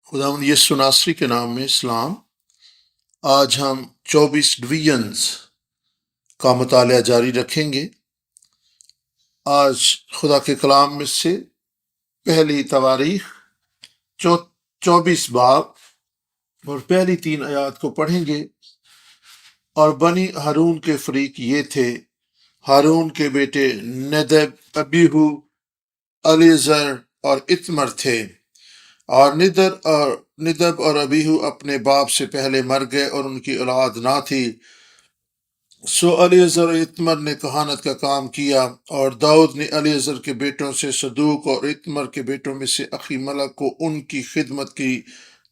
خداوند یسوع ناصری کے نام میں اسلام۔ آج ہم 24 ڈویژنز کا مطالعہ جاری رکھیں گے۔ آج خدا کے کلام میں سے پہلی تواریخ 24 باب اور پہلی 3 آیات کو پڑھیں گے۔ اور بنی ہارون کے فریق یہ تھے: ہارون کے بیٹے ندب، ابیہو، الیعزر اور اتمر تھے۔ اور ندب اور ابیہو اپنے باپ سے پہلے مر گئے اور ان کی اولاد نہ تھی، سو الیعزر اور اتمر نے کہانت کا کام کیا۔ اور داؤد نے الیعزر کے بیٹوں سے صدوق اور اتمر کے بیٹوں میں سے اخی ملک کو ان کی خدمت کی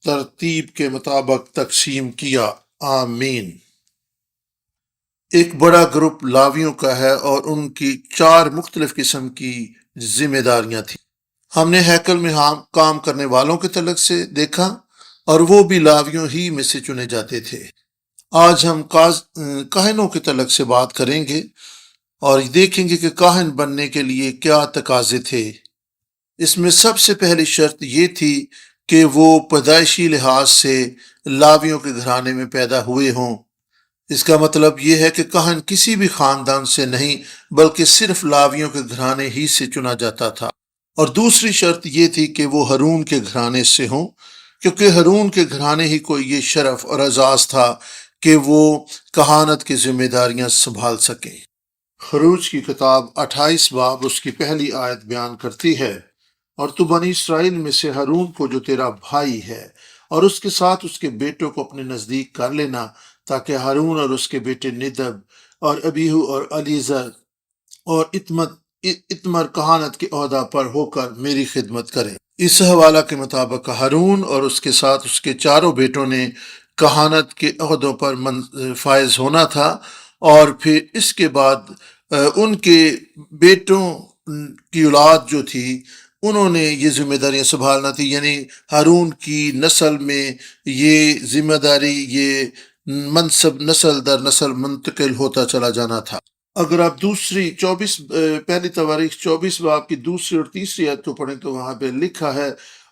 ترتیب کے مطابق تقسیم کیا۔ آمین۔ ایک بڑا گروپ لاویوں کا ہے اور ان کی 4 مختلف قسم کی ذمہ داریاں تھیں۔ ہم نے ہیکل میں کام کرنے والوں کے تعلق سے دیکھا اور وہ بھی لاویوں ہی میں سے چنے جاتے تھے۔ آج ہم کاہنوں کے تعلق سے بات کریں گے اور دیکھیں گے کہ کاہن بننے کے لیے کیا تقاضے تھے۔ اس میں سب سے پہلی شرط یہ تھی کہ وہ پیدائشی لحاظ سے لاویوں کے گھرانے میں پیدا ہوئے ہوں۔ اس کا مطلب یہ ہے کہ کاہن کسی بھی خاندان سے نہیں بلکہ صرف لاویوں کے گھرانے ہی سے چنا جاتا تھا۔ اور دوسری شرط یہ تھی کہ وہ ہارون کے گھرانے سے ہوں، کیونکہ ہارون کے گھرانے ہی کو یہ شرف اور اعزاز تھا کہ وہ کہانت کی ذمہ داریاں سنبھال سکیں۔ خروج کی کتاب 28 باب اس کی پہلی آیت بیان کرتی ہے: اور تو بنی اسرائیل میں سے ہارون کو جو تیرا بھائی ہے اور اس کے ساتھ اس کے بیٹوں کو اپنے نزدیک کر لینا، تاکہ ہارون اور اس کے بیٹے ندب اور ابیہو اور الیعزر اور اتمر کہانت کے عہدہ پر ہو کر میری خدمت کریں۔ اس حوالہ کے مطابق ہارون اور اس کے ساتھ اس کے 4 بیٹوں نے کہانت کے عہدوں پر فائز ہونا تھا، اور پھر اس کے بعد ان کے بیٹوں کی اولاد جو تھی انہوں نے یہ ذمہ داریاں سنبھالنا تھی، یعنی ہارون کی نسل میں یہ ذمہ داری، یہ منصب نسل در نسل منتقل ہوتا چلا جانا تھا۔ اگر آپ پہلی تواریخ 24 باب کی دوسری اور تیسری آیت کو پڑھیں تو وہاں پہ لکھا ہے: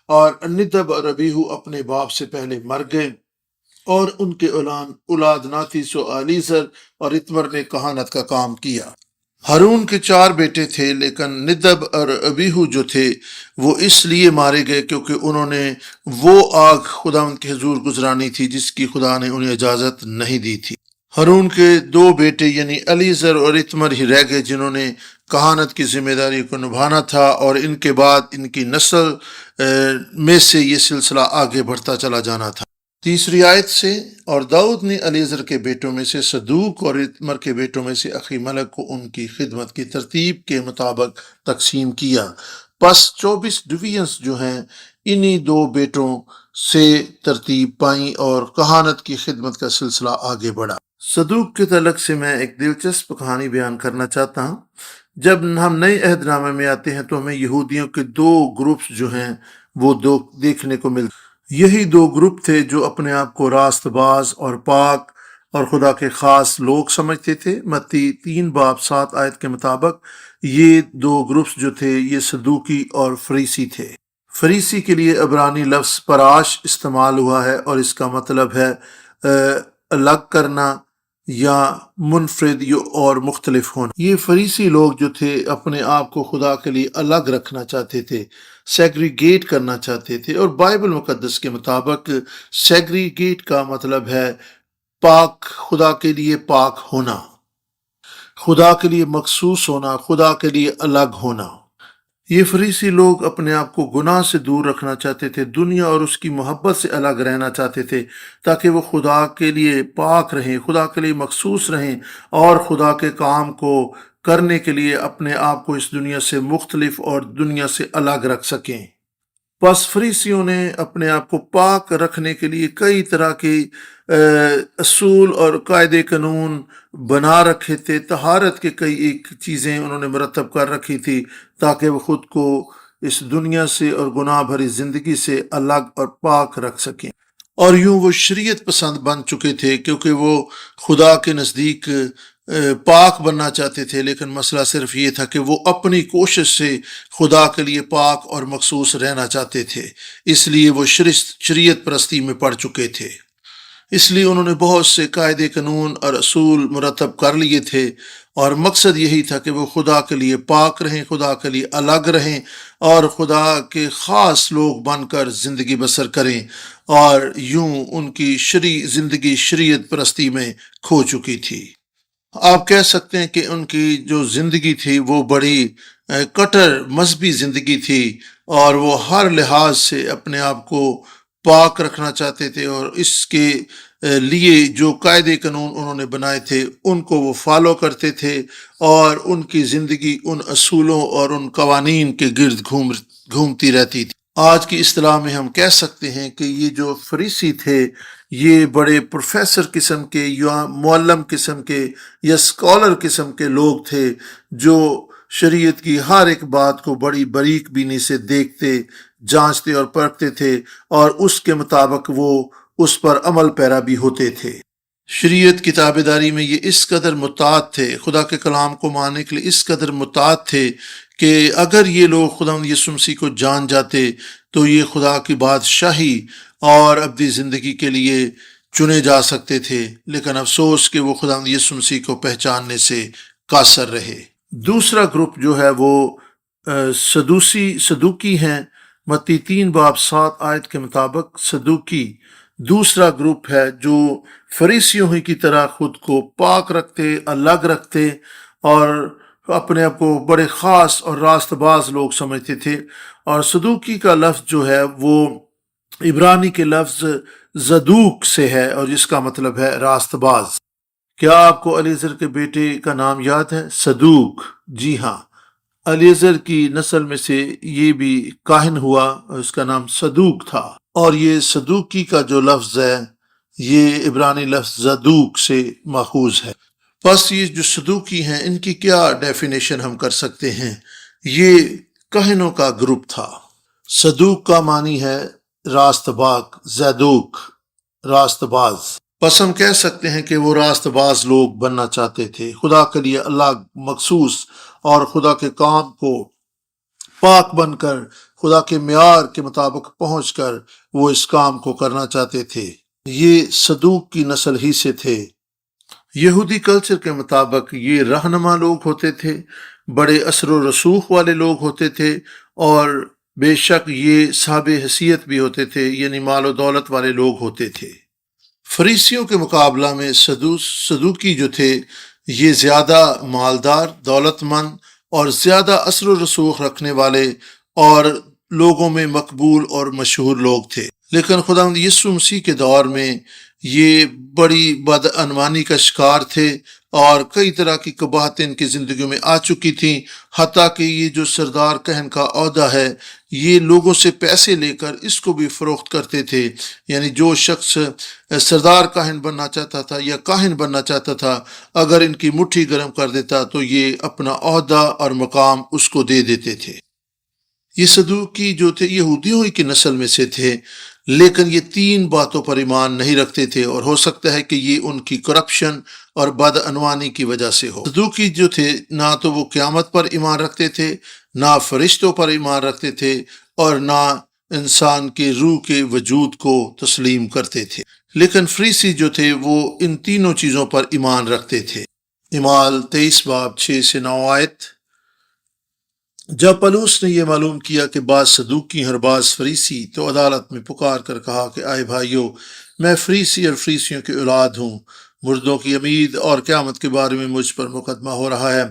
اور ندب اور ابیہو اپنے باپ سے پہلے مر گئے اور ان کے اولاد نہ تھی، سو الیعزر اور اتمر نے کہانت کا کام کیا۔ ہارون کے 4 بیٹے تھے، لیکن ندب اور ابیہو جو تھے وہ اس لیے مارے گئے کیونکہ انہوں نے وہ آگ خداوند کے حضور گزرانی تھی جس کی خدا نے انہیں اجازت نہیں دی تھی۔ ہارون کے 2 بیٹے یعنی الیعزر اور اتمر ہی رہ گئے جنہوں نے کہانت کی ذمہ داری کو نبھانا تھا، اور ان کے بعد ان کی نسل میں سے یہ سلسلہ آگے بڑھتا چلا جانا تھا۔ تیسری آیت سے: اور داؤد نے الیعزر کے بیٹوں میں سے صدوق اور اتمر کے بیٹوں میں سے اخی ملک کو ان کی خدمت کی ترتیب کے مطابق تقسیم کیا۔ پس 24 ڈویژنز جو ہیں انہی 2 بیٹوں سے ترتیب پائیں اور کہانت کی خدمت کا سلسلہ آگے بڑھا۔ صدوق کے تعلق سے میں ایک دلچسپ کہانی بیان کرنا چاہتا ہوں۔ جب ہم نئے عہد نامے میں آتے ہیں تو ہمیں یہودیوں کے 2 گروپس جو ہیں وہ 2 دیکھنے کو ملتے ہیں۔ یہی 2 گروپ تھے جو اپنے آپ کو راست باز اور پاک اور خدا کے خاص لوگ سمجھتے تھے۔ متی 3 باب 7 آیت کے مطابق یہ 2 گروپس جو تھے یہ صدوقی اور فریسی تھے۔ فریسی کے لیے عبرانی لفظ پراش استعمال ہوا ہے اور اس کا مطلب ہے الگ کرنا یا منفرد اور مختلف ہونا۔ یہ فریسی لوگ جو تھے اپنے آپ کو خدا کے لیے الگ رکھنا چاہتے تھے، سیگریگیٹ کرنا چاہتے تھے، اور بائبل مقدس کے مطابق سیگریگیٹ کا مطلب ہے پاک، خدا کے لیے پاک ہونا، خدا کے لیے مخصوص ہونا، خدا کے لیے الگ ہونا۔ یہ فریسی لوگ اپنے آپ کو گناہ سے دور رکھنا چاہتے تھے، دنیا اور اس کی محبت سے الگ رہنا چاہتے تھے تاکہ وہ خدا کے لیے پاک رہیں، خدا کے لیے مخصوص رہیں اور خدا کے کام کو کرنے کے لیے اپنے آپ کو اس دنیا سے مختلف اور دنیا سے الگ رکھ سکیں۔ پس فریسیوں نے اپنے آپ کو پاک رکھنے کے لیے کئی طرح کے اصول اور قاعدے قانون بنا رکھے تھے، طہارت کے کئی ایک چیزیں انہوں نے مرتب کر رکھی تھی تاکہ وہ خود کو اس دنیا سے اور گناہ بھری زندگی سے الگ اور پاک رکھ سکیں۔ اور یوں وہ شریعت پسند بن چکے تھے کیونکہ وہ خدا کے نزدیک پاک بننا چاہتے تھے، لیکن مسئلہ صرف یہ تھا کہ وہ اپنی کوشش سے خدا کے لیے پاک اور مخصوص رہنا چاہتے تھے، اس لیے وہ شریعت پرستی میں پڑ چکے تھے۔ اس لیے انہوں نے بہت سے قاعدے قانون اور اصول مرتب کر لیے تھے، اور مقصد یہی تھا کہ وہ خدا کے لیے پاک رہیں، خدا کے لیے الگ رہیں اور خدا کے خاص لوگ بن کر زندگی بسر کریں، اور یوں ان کی زندگی شریعت پرستی میں کھو چکی تھی۔ آپ کہہ سکتے ہیں کہ ان کی جو زندگی تھی وہ بڑی کٹر مذہبی زندگی تھی، اور وہ ہر لحاظ سے اپنے آپ کو پاک رکھنا چاہتے تھے، اور اس کے لیے جو قاعدے قانون انہوں نے بنائے تھے ان کو وہ فالو کرتے تھے، اور ان کی زندگی ان اصولوں اور ان قوانین کے گرد گھومتی رہتی تھی۔ آج کی اصطلاح میں ہم کہہ سکتے ہیں کہ یہ جو فریسی تھے یہ بڑے پروفیسر قسم کے یا معلم قسم کے یا اسکالر قسم کے لوگ تھے، جو شریعت کی ہر ایک بات کو بڑی باریک بینی سے دیکھتے، جانچتے اور پرکھتے تھے، اور اس کے مطابق وہ اس پر عمل پیرا بھی ہوتے تھے۔ شریعت کی تابعداری میں یہ اس قدر متعد تھے، خدا کے کلام کو ماننے کے لیے اس قدر متعد تھے کہ اگر یہ لوگ خدا یسوع مسیح کو جان جاتے تو یہ خدا کی بادشاہی اور ابدی زندگی کے لیے چنے جا سکتے تھے، لیکن افسوس کہ وہ خدا یسوع مسیح کو پہچاننے سے قاصر رہے۔ دوسرا گروپ جو ہے وہ صدوقی ہیں۔ متی 3:7 کے مطابق صدوقی دوسرا گروپ ہے جو فریسیوں ہی کی طرح خود کو پاک رکھتے، الگ رکھتے، اور اپنے آپ کو بڑے خاص اور راست باز لوگ سمجھتے تھے۔ اور صدوقی کا لفظ جو ہے وہ عبرانی کے لفظ زدوق سے ہے، اور جس کا مطلب ہے راست باز۔ کیا آپ کو الیعزر کے بیٹے کا نام یاد ہے؟ صدوق۔ جی ہاں، الیعزر کی نسل میں سے یہ بھی کاہن ہوا، اور اس کا نام صدوق تھا، اور یہ صدوقی کا جو لفظ ہے یہ عبرانی لفظ زدوق سے ماخوذ ہے۔ بس یہ جو صدوقی ہیں ان کی کیا ڈیفینیشن ہم کر سکتے ہیں؟ یہ کاہنوں کا گروپ تھا۔ صدوق کا معنی ہے راست باز، زدوق راست باز۔ بس ہم کہہ سکتے ہیں کہ وہ راست باز لوگ بننا چاہتے تھے، خدا کے لیے الگ، مخصوص، اور خدا کے کام کو پاک بن کر خدا کے معیار کے مطابق پہنچ کر وہ اس کام کو کرنا چاہتے تھے۔ یہ صدوق کی نسل ہی سے تھے۔ یہودی کلچر کے مطابق یہ رہنما لوگ ہوتے تھے، بڑے اثر و رسوخ والے لوگ ہوتے تھے، اور بے شک یہ صاحب حیثیت بھی ہوتے تھے، یعنی مال و دولت والے لوگ ہوتے تھے۔ فریسیوں کے مقابلہ میں صدوقی جو تھے یہ زیادہ مالدار، دولت مند اور زیادہ اثر و رسوخ رکھنے والے اور لوگوں میں مقبول اور مشہور لوگ تھے۔ لیکن خداوند یسوع مسیح کے دور میں یہ بڑی بدعنوانی کا شکار تھے، اور کئی طرح کی قباحتیں ان کی زندگیوں میں آ چکی تھیں، حتیٰ کہ یہ جو سردار کہن کا عہدہ ہے یہ لوگوں سے پیسے لے کر اس کو بھی فروخت کرتے تھے، یعنی جو شخص سردار کاہن بننا چاہتا تھا یا کاہن بننا چاہتا تھا اگر ان کی مٹھی گرم کر دیتا تو یہ اپنا عہدہ اور مقام اس کو دے دیتے تھے۔ یہ صدوقی جو تھے یہودیوں ہی کی نسل میں سے تھے، لیکن یہ 3 باتوں پر ایمان نہیں رکھتے تھے، اور ہو سکتا ہے کہ یہ ان کی کرپشن اور بدعنوانی کی وجہ سے ہو۔ صدوقی جو تھے نہ تو وہ قیامت پر ایمان رکھتے تھے، نہ فرشتوں پر ایمان رکھتے تھے، اور نہ انسان کے روح کے وجود کو تسلیم کرتے تھے۔ لیکن فریسی جو تھے وہ ان تینوں چیزوں پر ایمان رکھتے تھے۔ اعمال 23:6-9 جب پلوس نے یہ معلوم کیا کہ بعض صدوقی اور بعض فریسی، تو عدالت میں پکار کر کہا کہ آئے بھائیو، میں فریسی اور فریسیوں کی اولاد ہوں، مردوں کی امید اور قیامت کے بارے میں مجھ پر مقدمہ ہو رہا ہے۔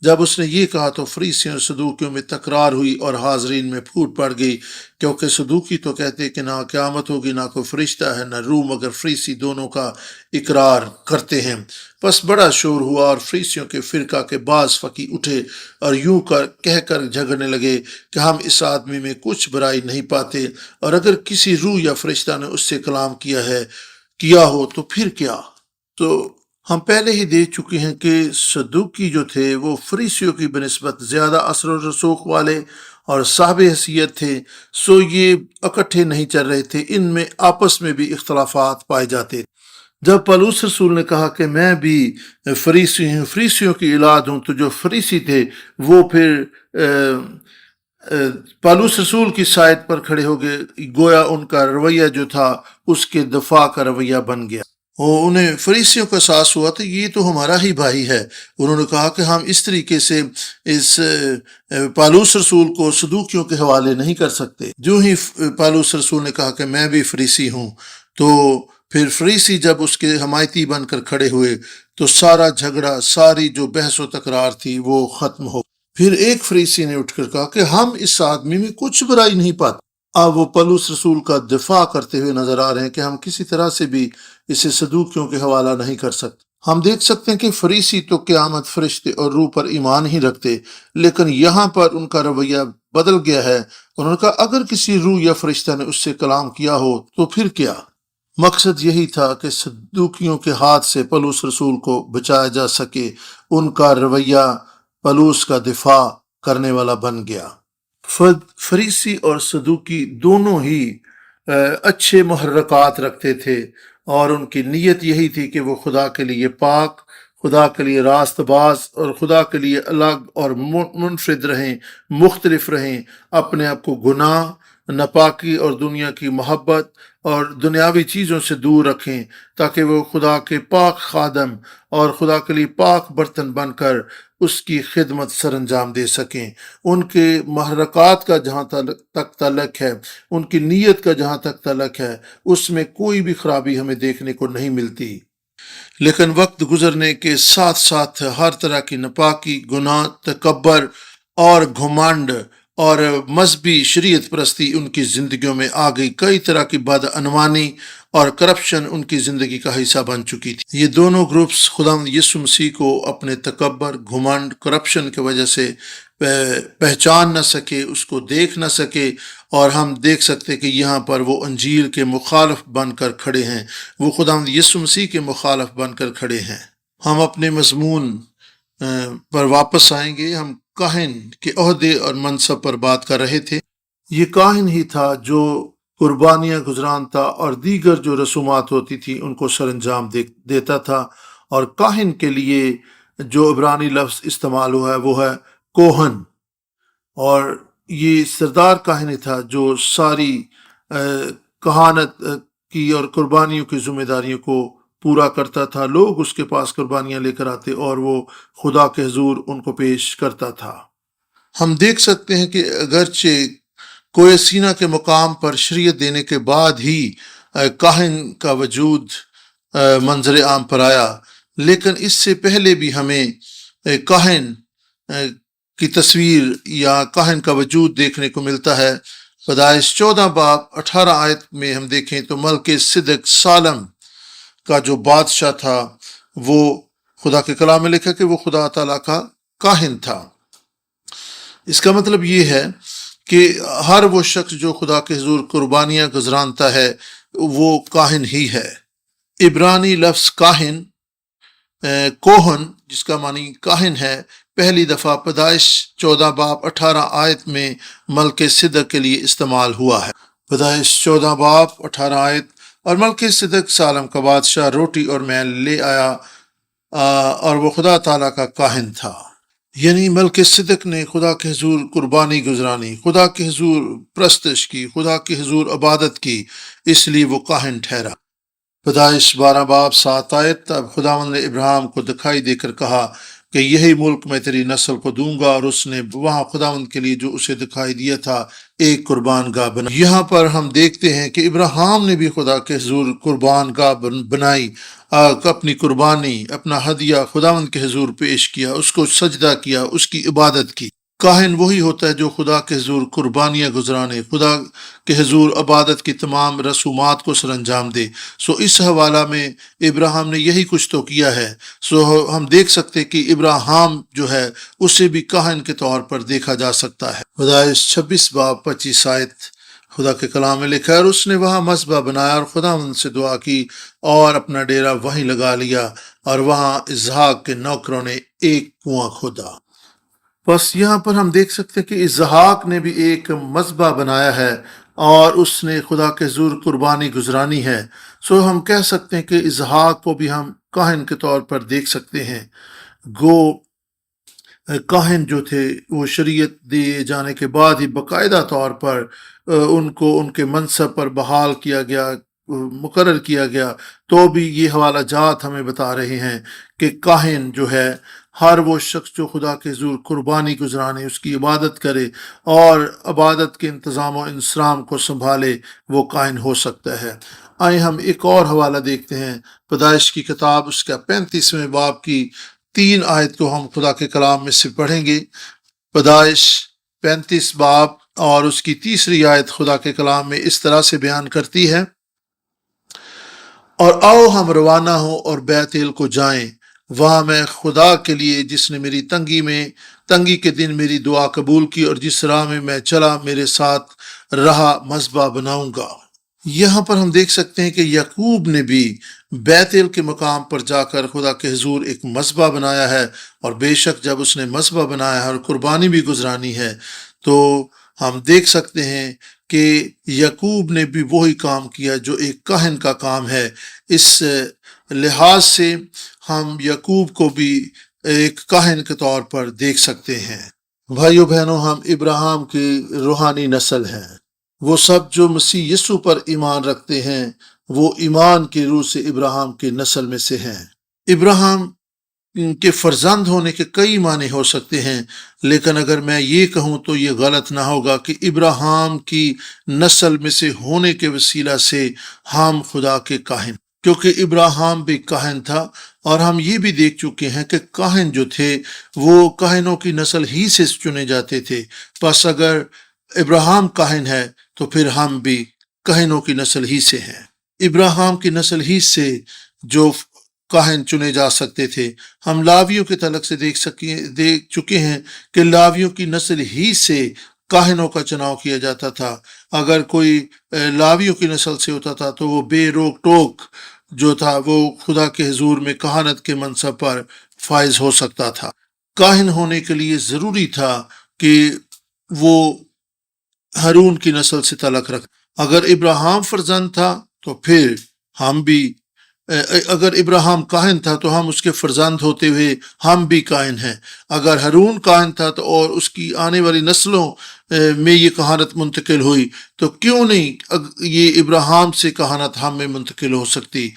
جب اس نے یہ کہا تو فریسیوں اور صدوقیوں میں تکرار ہوئی اور حاضرین میں پھوٹ پڑ گئی، کیونکہ صدوقی تو کہتے کہ نہ قیامت ہوگی، نہ کوئی فرشتہ ہے، نہ روح، مگر فریسی دونوں کا اقرار کرتے ہیں۔ بس بڑا شور ہوا، اور فریسیوں کے فرقہ کے بعض فقی اٹھے اور یوں کہہ کر جھگڑنے لگے کہ ہم اس آدمی میں کچھ برائی نہیں پاتے، اور اگر کسی روح یا فرشتہ نے اس سے کلام کیا ہو تو پھر کیا؟ تو ہم پہلے ہی دیکھ چکے ہیں کہ صدوقی جو تھے وہ فریسیوں کی بنسبت زیادہ اثر و رسوخ والے اور صاحب حیثیت تھے، سو یہ اکٹھے نہیں چل رہے تھے، ان میں آپس میں بھی اختلافات پائے جاتے تھے۔ جب پالوس رسول نے کہا کہ میں بھی فریسی ہوں، فریسیوں کی اولاد ہوں، تو جو فریسی تھے وہ پھر پالوس رسول کی سائٹ پر کھڑے ہو گئے، گویا ان کا رویہ جو تھا اس کے دفاع کا رویہ بن گیا۔ انہیں فریسیوں کا احساس ہوا تو یہ تو ہمارا ہی بھائی ہے۔ انہوں نے کہا کہ ہم اس طریقے سے اس پالوس رسول کو صدوقیوں کے حوالے نہیں کر سکتے۔ جو ہی پالوس رسول نے کہا کہ میں بھی فریسی ہوں، تو پھر فریسی جب اس کے حمایتی بن کر کھڑے ہوئے تو سارا جھگڑا، ساری جو بحث و تکرار تھی وہ ختم ہو۔ پھر ایک فریسی نے اٹھ کر کہا کہ ہم اس آدمی میں کچھ برائی نہیں پاتے۔ اب وہ پولس رسول کا دفاع کرتے ہوئے نظر آ رہے ہیں کہ ہم کسی طرح سے بھی اسے صدوقیوں کے حوالہ نہیں کر سکتے۔ ہم دیکھ سکتے ہیں کہ فریسی تو قیامت، فرشتے اور روح پر ایمان ہی رکھتے، لیکن یہاں پر ان کا رویہ بدل گیا ہے۔ انہوں نے کہا اگر کسی روح یا فرشتہ نے اس سے کلام کیا ہو تو پھر کیا؟ مقصد یہی تھا کہ صدوقیوں کے ہاتھ سے پولس رسول کو بچایا جا سکے۔ ان کا رویہ پولس کا دفاع کرنے والا بن گیا۔ فریسی اور صدوقی دونوں ہی اچھے محرکات رکھتے تھے، اور ان کی نیت یہی تھی کہ وہ خدا کے لیے پاک، خدا کے لیے راست باز اور خدا کے لیے الگ اور منفرد رہیں، مختلف رہیں، اپنے آپ کو گناہ، ناپاکی اور دنیا کی محبت اور دنیاوی چیزوں سے دور رکھیں، تاکہ وہ خدا کے پاک خادم اور خدا کے لیے پاک برتن بن کر اس کی خدمت سر انجام دے سکیں۔ ان کے محرکات کا جہاں تک تعلق ہے، ان کی نیت کا جہاں تک تعلق ہے، اس میں کوئی بھی خرابی ہمیں دیکھنے کو نہیں ملتی۔ لیکن وقت گزرنے کے ساتھ ساتھ ہر طرح کی ناپاکی، گناہ، تکبر اور گھمنڈ اور مذہبی شریعت پرستی ان کی زندگیوں میں آ گئی۔ کئی طرح کی بدعنوانی اور کرپشن ان کی زندگی کا حصہ بن چکی تھی۔ یہ دونوں گروپس خداوند یسوع مسیح کو اپنے تکبر، گھمنڈ، کرپشن کی وجہ سے پہچان نہ سکے، اس کو دیکھ نہ سکے، اور ہم دیکھ سکتے کہ یہاں پر وہ انجیل کے مخالف بن کر کھڑے ہیں، وہ خداوند یسوع مسیح کے مخالف بن کر کھڑے ہیں۔ ہم اپنے مضمون پر واپس آئیں گے۔ ہم کاہن کے عہدے اور منصب پر بات کر رہے تھے۔ یہ کاہن ہی تھا جو قربانیاں گزرانتا اور دیگر جو رسومات ہوتی تھی ان کو سر انجام دیتا تھا، اور کاہن کے لیے جو عبرانی لفظ استعمال ہوا ہے وہ ہے کوہن، اور یہ سردار کاہن ہی تھا جو ساری کہانت کی اور قربانیوں کی ذمہ داریوں کو پورا کرتا تھا۔ لوگ اس کے پاس قربانیاں لے کر آتے اور وہ خدا کے حضور ان کو پیش کرتا تھا۔ ہم دیکھ سکتے ہیں کہ اگرچہ کوہ سینا کے مقام پر شریعت دینے کے بعد ہی کاہن کا وجود منظر عام پر آیا، لیکن اس سے پہلے بھی ہمیں کاہن کی تصویر یا کاہن کا وجود دیکھنے کو ملتا ہے۔ پیدائش 14 باب 18 آیت میں ہم دیکھیں تو ملک صدق سالم کا جو بادشاہ تھا، وہ خدا کے کلام میں لکھا کہ وہ خدا تعالیٰ کا کاہن تھا۔ اس کا مطلب یہ ہے کہ ہر وہ شخص جو خدا کے حضور قربانیاں گزرانتا ہے وہ کاہن ہی ہے۔ عبرانی لفظ کاہن، کوہن، جس کا معنی کاہن ہے، پہلی دفعہ پیدائش 14 باب 18 آیت میں ملک صدق کے لیے استعمال ہوا ہے۔ پیدائش 14 باب 18 آیت، اور ملک صدق سالم کا بادشاہ روٹی اور میل لے آیا، اور وہ خدا تعالیٰ کا کاہن تھا۔ یعنی ملک صدق نے خدا کے حضور قربانی گزرانی، خدا کے حضور پرستش کی، خدا کے حضور عبادت کی، اس لیے وہ کاہن ٹھہرا۔ پیدائش 12 باب 7 آیت، تب خداوند نے ابراہیم کو دکھائی دے کر کہا کہ یہی ملک میں تیری نسل کو دوں گا، اور اس نے وہاں خداوند کے لیے جو اسے دکھائی دیا تھا ایک قربان گاہ بنا۔ یہاں پر ہم دیکھتے ہیں کہ ابراہیم نے بھی خدا کے حضور قربان گاہ بنائی، اپنی قربانی، اپنا ہدیہ خداوند کے حضور پیش کیا، اس کو سجدہ کیا، اس کی عبادت کی۔ کاہن وہی ہوتا ہے جو خدا کے حضور قربانیاں گزرانے، خدا کے حضور عبادت کی تمام رسومات کو سر انجام دے۔ اس حوالہ میں ابراہیم نے یہی کچھ تو کیا ہے۔ ہم دیکھ سکتے کہ ابراہیم جو ہے اسے بھی کاہن کے طور پر دیکھا جا سکتا ہے۔ پیدائش 26 باب 25 آیت خدا کے کلام میں لکھا ہے، اور اس نے وہاں مذبح بنایا اور خداوند سے دعا کی اور اپنا ڈیرا وہیں لگا لیا، اور وہاں اسحاق کے نوکروں نے ایک کنواں کھودا۔ بس یہاں پر ہم دیکھ سکتے ہیں کہ اسحاق نے بھی ایک مذبح بنایا ہے، اور اس نے خدا کے حضور قربانی گزرانی ہے۔ سو ہم کہہ سکتے ہیں کہ اسحاق کو بھی ہم کاہن کے طور پر دیکھ سکتے ہیں۔ گو کاہن جو تھے وہ شریعت دیے جانے کے بعد ہی باقاعدہ طور پر ان کو ان کے منصب پر بحال کیا گیا، مقرر کیا گیا، تو بھی یہ حوالہ جات ہمیں بتا رہے ہیں کہ کاہن جو ہے ہر وہ شخص جو خدا کے حضور قربانی گزرانے، اس کی عبادت کرے اور عبادت کے انتظام و انصرام کو سنبھالے، وہ کاہن ہو سکتا ہے۔ آئیں ہم ایک اور حوالہ دیکھتے ہیں، پیدائش کی کتاب اس کا 35ویں باب کی 3 آیت کو ہم خدا کے کلام میں سے پڑھیں گے۔ پیدائش 35 باب اور اس کی 3 آیت خدا کے کلام میں اس طرح سے بیان کرتی ہے: اور آؤ ہم روانہ ہوں اور بیت ایل کو جائیں، وہاں میں خدا کے لیے جس نے میری تنگی کے دن میری دعا قبول کی اور جس راہ میں چلا میرے ساتھ رہا، مذبح بناؤں گا۔ یہاں پر ہم دیکھ سکتے ہیں کہ یعقوب نے بھی بیت ایل کے مقام پر جا کر خدا کے حضور ایک مذبح بنایا ہے، اور بے شک جب اس نے مذبح بنایا ہے اور قربانی بھی گزرانی ہے تو ہم دیکھ سکتے ہیں کہ یعقوب نے بھی وہی کام کیا جو ایک کاہن کا کام ہے۔ اس لحاظ سے ہم یعقوب کو بھی ایک کاہن کے طور پر دیکھ سکتے ہیں۔ بھائیو بہنوں، ہم ابراہیم کی روحانی نسل ہیں۔ وہ سب جو مسیح یسوع پر ایمان رکھتے ہیں وہ ایمان کی روح سے ابراہیم کی نسل میں سے ہیں۔ ابراہیم کے فرزند ہونے کے کئی معنی ہو سکتے ہیں، لیکن اگر میں یہ کہوں تو یہ غلط نہ ہوگا کہ ابراہیم کی نسل میں سے ہونے کے وسیلہ سے ہم خدا کے کاہن، کیونکہ ابراہیم بھی کاہن تھا، اور ہم یہ بھی دیکھ چکے ہیں کہ کاہن جو تھے وہ کاہنوں کی نسل ہی سے چنے جاتے تھے۔ بس اگر ابراہیم کاہن ہے تو پھر ہم بھی کاہنوں کی نسل ہی سے ہیں۔ ابراہیم کی نسل ہی سے جو کاہن چنے جا سکتے تھے۔ ہم لاویوں کے تعلق سے دیکھ چکے ہیں کہ لاویوں کی نسل ہی سے کاہنوں کا چناؤ کیا جاتا تھا۔ اگر کوئی لاویوں کی نسل سے ہوتا تھا تو وہ بے روک ٹوک جو تھا وہ خدا کے حضور میں کہانت کے منصب پر فائز ہو سکتا تھا۔ کاہن ہونے کے لیے ضروری تھا کہ وہ ہارون کی نسل سے تعلق رکھ۔ اگر ابراہیم فرزند تھا تو پھر ہم بھی، اگر ابراہیم کاہن تھا تو ہم اس کے فرزند ہوتے ہوئے ہم بھی کاہن ہیں۔ اگر ہارون کاہن تھا تو اور اس کی آنے والی نسلوں میں یہ کہانت منتقل ہوئی تو کیوں نہیں یہ ابراہیم سے کہانت ہم میں منتقل ہو سکتی؟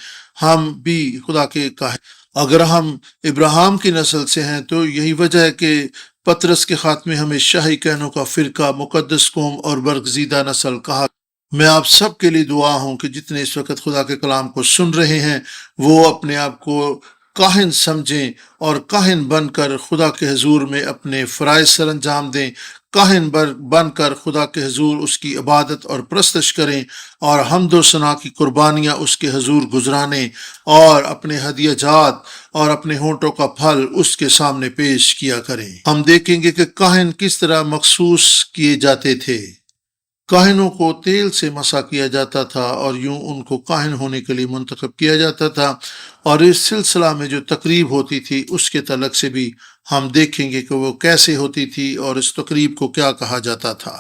ہم بھی خدا کے کاہن۔ اگر ہم ابراہیم کی نسل سے ہیں تو یہی وجہ ہے کہ پطرس کے خاتمے ہمیں شاہی کہنوں کا فرقہ، مقدس قوم اور برگزیدہ نسل کہا۔ میں آپ سب کے لیے دعا ہوں کہ جتنے اس وقت خدا کے کلام کو سن رہے ہیں وہ اپنے آپ کو کاہن سمجھیں اور کاہن بن کر خدا کے حضور میں اپنے فرائض سر انجام دیں۔ کاہن بن کر خدا کے حضور اس کی عبادت اور پرستش کریں اور حمد و ثنا کی قربانیاں اس کے حضور گزرانے اور اپنے ہدیہ جات اور اپنے ہونٹوں کا پھل اس کے سامنے پیش کیا کریں۔ ہم دیکھیں گے کہ کاہن کس طرح مخصوص کیے جاتے تھے۔ کاہنوں کو تیل سے مسح کیا جاتا تھا اور یوں ان کو کاہن ہونے کے لیے منتخب کیا جاتا تھا، اور اس سلسلہ میں جو تقریب ہوتی تھی اس کے تعلق سے بھی ہم دیکھیں گے کہ وہ کیسے ہوتی تھی اور اس تقریب کو کیا کہا جاتا تھا۔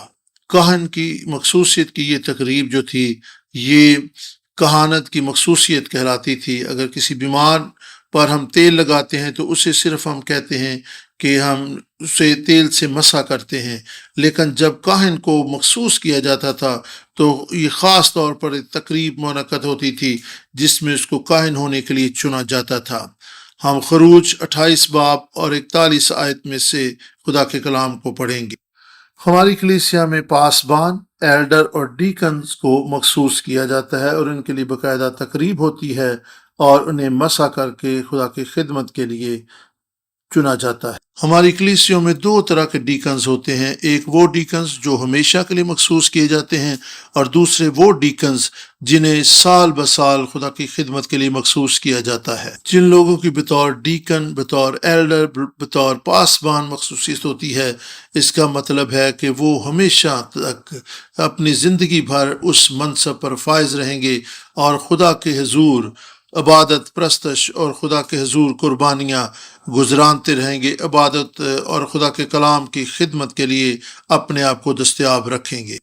کاہن کی مخصوصیت کی یہ تقریب جو تھی یہ کہانت کی مخصوصیت کہلاتی تھی۔ اگر کسی بیمار پر ہم تیل لگاتے ہیں تو اسے صرف ہم کہتے ہیں کہ ہم اسے تیل سے مسح کرتے ہیں، لیکن جب کاہن کو مخصوص کیا جاتا تھا تو یہ خاص طور پر ایک تقریب منعقد ہوتی تھی جس میں اس کو کاہن ہونے کے لیے چنا جاتا تھا۔ ہم خروج 28 باب اور 41 آیت میں سے خدا کے کلام کو پڑھیں گے۔ ہماری کلیسیا میں پاسبان، ایلڈر اور ڈیکنز کو مخصوص کیا جاتا ہے اور ان کے لیے باقاعدہ تقریب ہوتی ہے اور انہیں مسح کر کے خدا کی خدمت کے لیے چنا جاتا ہے۔ ہماری کلیسیوں میں 2 طرح کے ڈیکنز ہوتے ہیں، ایک وہ ڈیکنز جو ہمیشہ کے لیے مخصوص کیے جاتے ہیں اور دوسرے وہ ڈیکنز جنہیں سال بسال خدا کی خدمت کے لیے مخصوص کیا جاتا ہے۔ جن لوگوں کی بطور ڈیکن، بطور ایلڈر، بطور پاسبان مخصوصیت ہوتی ہے، اس کا مطلب ہے کہ وہ ہمیشہ تک اپنی زندگی بھر اس منصب پر فائز رہیں گے اور خدا کے حضور عبادت، پرستش اور خدا کے حضور قربانیاں گزرانتے رہیں گے، عبادت اور خدا کے کلام کی خدمت کے لیے اپنے آپ کو دستیاب رکھیں گے۔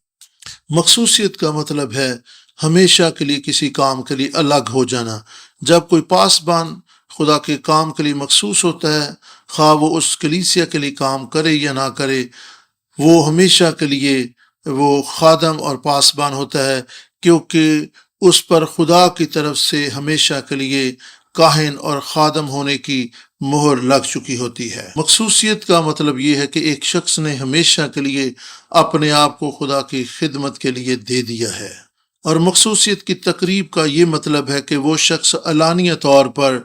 مخصوصیت کا مطلب ہے ہمیشہ کے لیے کسی کام کے لیے الگ ہو جانا۔ جب کوئی پاسبان خدا کے کام کے لیے مخصوص ہوتا ہے، خواہ وہ اس کلیسیا کے لیے کام کرے یا نہ کرے، وہ ہمیشہ کے لیے وہ خادم اور پاسبان ہوتا ہے، کیونکہ اس پر خدا کی طرف سے ہمیشہ کے لیے کاہن اور خادم ہونے کی مہر لگ چکی ہوتی ہے۔ مخصوصیت کا مطلب یہ ہے کہ ایک شخص نے ہمیشہ کے لیے اپنے آپ کو خدا کی خدمت کے لیے دے دیا ہے، اور مخصوصیت کی تقریب کا یہ مطلب ہے کہ وہ شخص علانیہ طور پر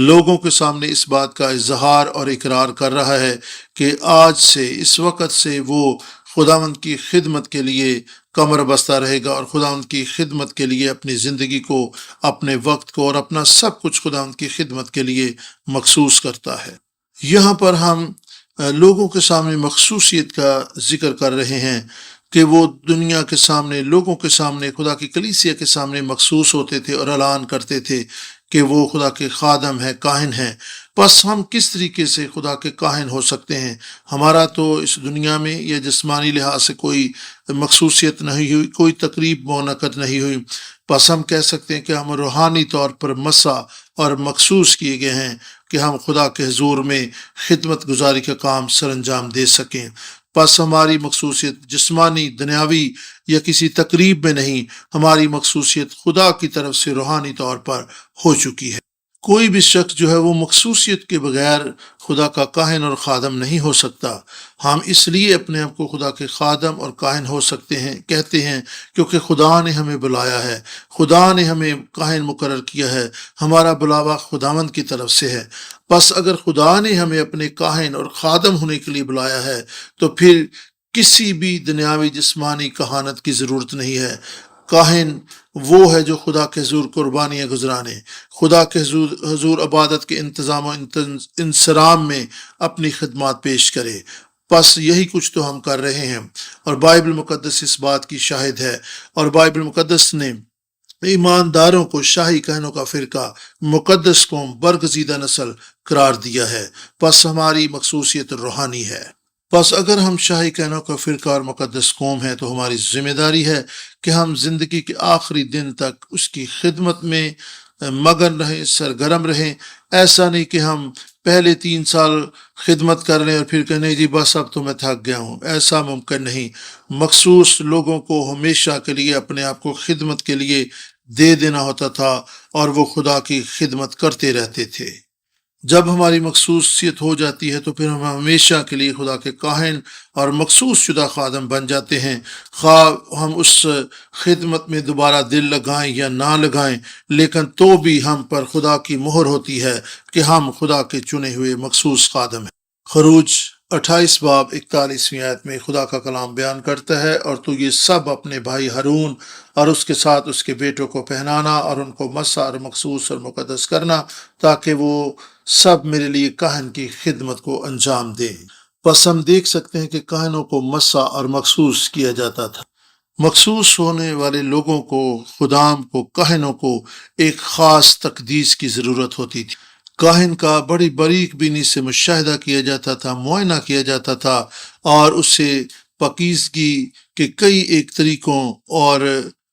لوگوں کے سامنے اس بات کا اظہار اور اقرار کر رہا ہے کہ آج سے، اس وقت سے وہ خداوند کی خدمت کے لیے کمر بستہ رہے گا، اور خداوند کی خدمت کے لیے اپنی زندگی کو، اپنے وقت کو اور اپنا سب کچھ خداوند کی خدمت کے لیے مخصوص کرتا ہے۔ یہاں پر ہم لوگوں کے سامنے مخصوصیت کا ذکر کر رہے ہیں کہ وہ دنیا کے سامنے، لوگوں کے سامنے، خدا کی کلیسیا کے سامنے مخصوص ہوتے تھے اور اعلان کرتے تھے کہ وہ خدا کے خادم ہیں، کاہن ہیں۔ پس ہم کس طریقے سے خدا کے کاہن ہو سکتے ہیں؟ ہمارا تو اس دنیا میں یا جسمانی لحاظ سے کوئی مخصوصیت نہیں ہوئی، کوئی تقریب منعقد نہیں ہوئی، پس ہم کہہ سکتے ہیں کہ ہم روحانی طور پر مسح اور مخصوص کیے گئے ہیں کہ ہم خدا کے حضور میں خدمت گزاری کا کام سر انجام دے سکیں۔ پس ہماری مخصوصیت جسمانی، دنیاوی یا کسی تقریب میں نہیں، ہماری مخصوصیت خدا کی طرف سے روحانی طور پر ہو چکی ہے۔ کوئی بھی شخص جو ہے وہ مخصوصیت کے بغیر خدا کا کاہن اور خادم نہیں ہو سکتا۔ ہم اس لیے اپنے آپ کو خدا کے خادم اور کاہن ہو سکتے ہیں کہتے ہیں کیونکہ خدا نے ہمیں بلایا ہے، خدا نے ہمیں کاہن مقرر کیا ہے، ہمارا بلاوا خداوند کی طرف سے ہے۔ پس اگر خدا نے ہمیں اپنے کاہن اور خادم ہونے کے لیے بلایا ہے تو پھر کسی بھی دنیاوی جسمانی کہانت کی ضرورت نہیں ہے۔ کاہن وہ ہے جو خدا کے حضور قربانیاں گزرانے، خدا کے حضور عبادت کے انتظام و انصرام میں اپنی خدمات پیش کرے۔ پس یہی کچھ تو ہم کر رہے ہیں، اور بائبل مقدس اس بات کی شاہد ہے، اور بائبل مقدس نے ایمانداروں کو شاہی کہنوں کا فرقہ، مقدس قوم، برگزیدہ نسل قرار دیا ہے۔ پس ہماری مخصوصیت روحانی ہے۔ پس اگر ہم شاہی کہنوں کا فرقہ اور مقدس قوم ہیں تو ہماری ذمہ داری ہے کہ ہم زندگی کے آخری دن تک اس کی خدمت میں مگن رہیں، سرگرم رہیں۔ ایسا نہیں کہ ہم پہلے 3 سال خدمت کر لیں اور پھر کہیں نہیں جی بس اب تو میں تھک گیا ہوں۔ ایسا ممکن نہیں۔ مخصوص لوگوں کو ہمیشہ کے لیے اپنے آپ کو خدمت کے لیے دے دینا ہوتا تھا، اور وہ خدا کی خدمت کرتے رہتے تھے۔ جب ہماری مخصوصیت ہو جاتی ہے تو پھر ہم ہمیشہ کے لیے خدا کے کاہن اور مخصوص شدہ خادم بن جاتے ہیں، خواہ ہم اس خدمت میں دوبارہ دل لگائیں یا نہ لگائیں، لیکن تو بھی ہم پر خدا کی مہر ہوتی ہے کہ ہم خدا کے چنے ہوئے مخصوص خادم ہیں۔ خروج 28 باب 41ویں آیت میں خدا کا کلام بیان کرتا ہے، اور تو یہ سب اپنے بھائی ہارون اور اس کے ساتھ اس کے بیٹوں کو پہنانا اور ان کو مسح اور مخصوص اور مقدس کرنا، تاکہ وہ سب میرے لیے کاہن کی خدمت کو انجام دیں۔ پس ہم دیکھ سکتے ہیں کہ کاہنوں کو مسح اور مخصوص کیا جاتا تھا۔ مخصوص ہونے والے لوگوں کو، خدام کو، کاہنوں کو ایک خاص تقدیس کی ضرورت ہوتی تھی۔ کاہن کا بڑی باریک بینی سے مشاہدہ کیا جاتا تھا، معائنہ کیا جاتا تھا، اور اسے پاکیزگی کے کئی ایک طریقوں اور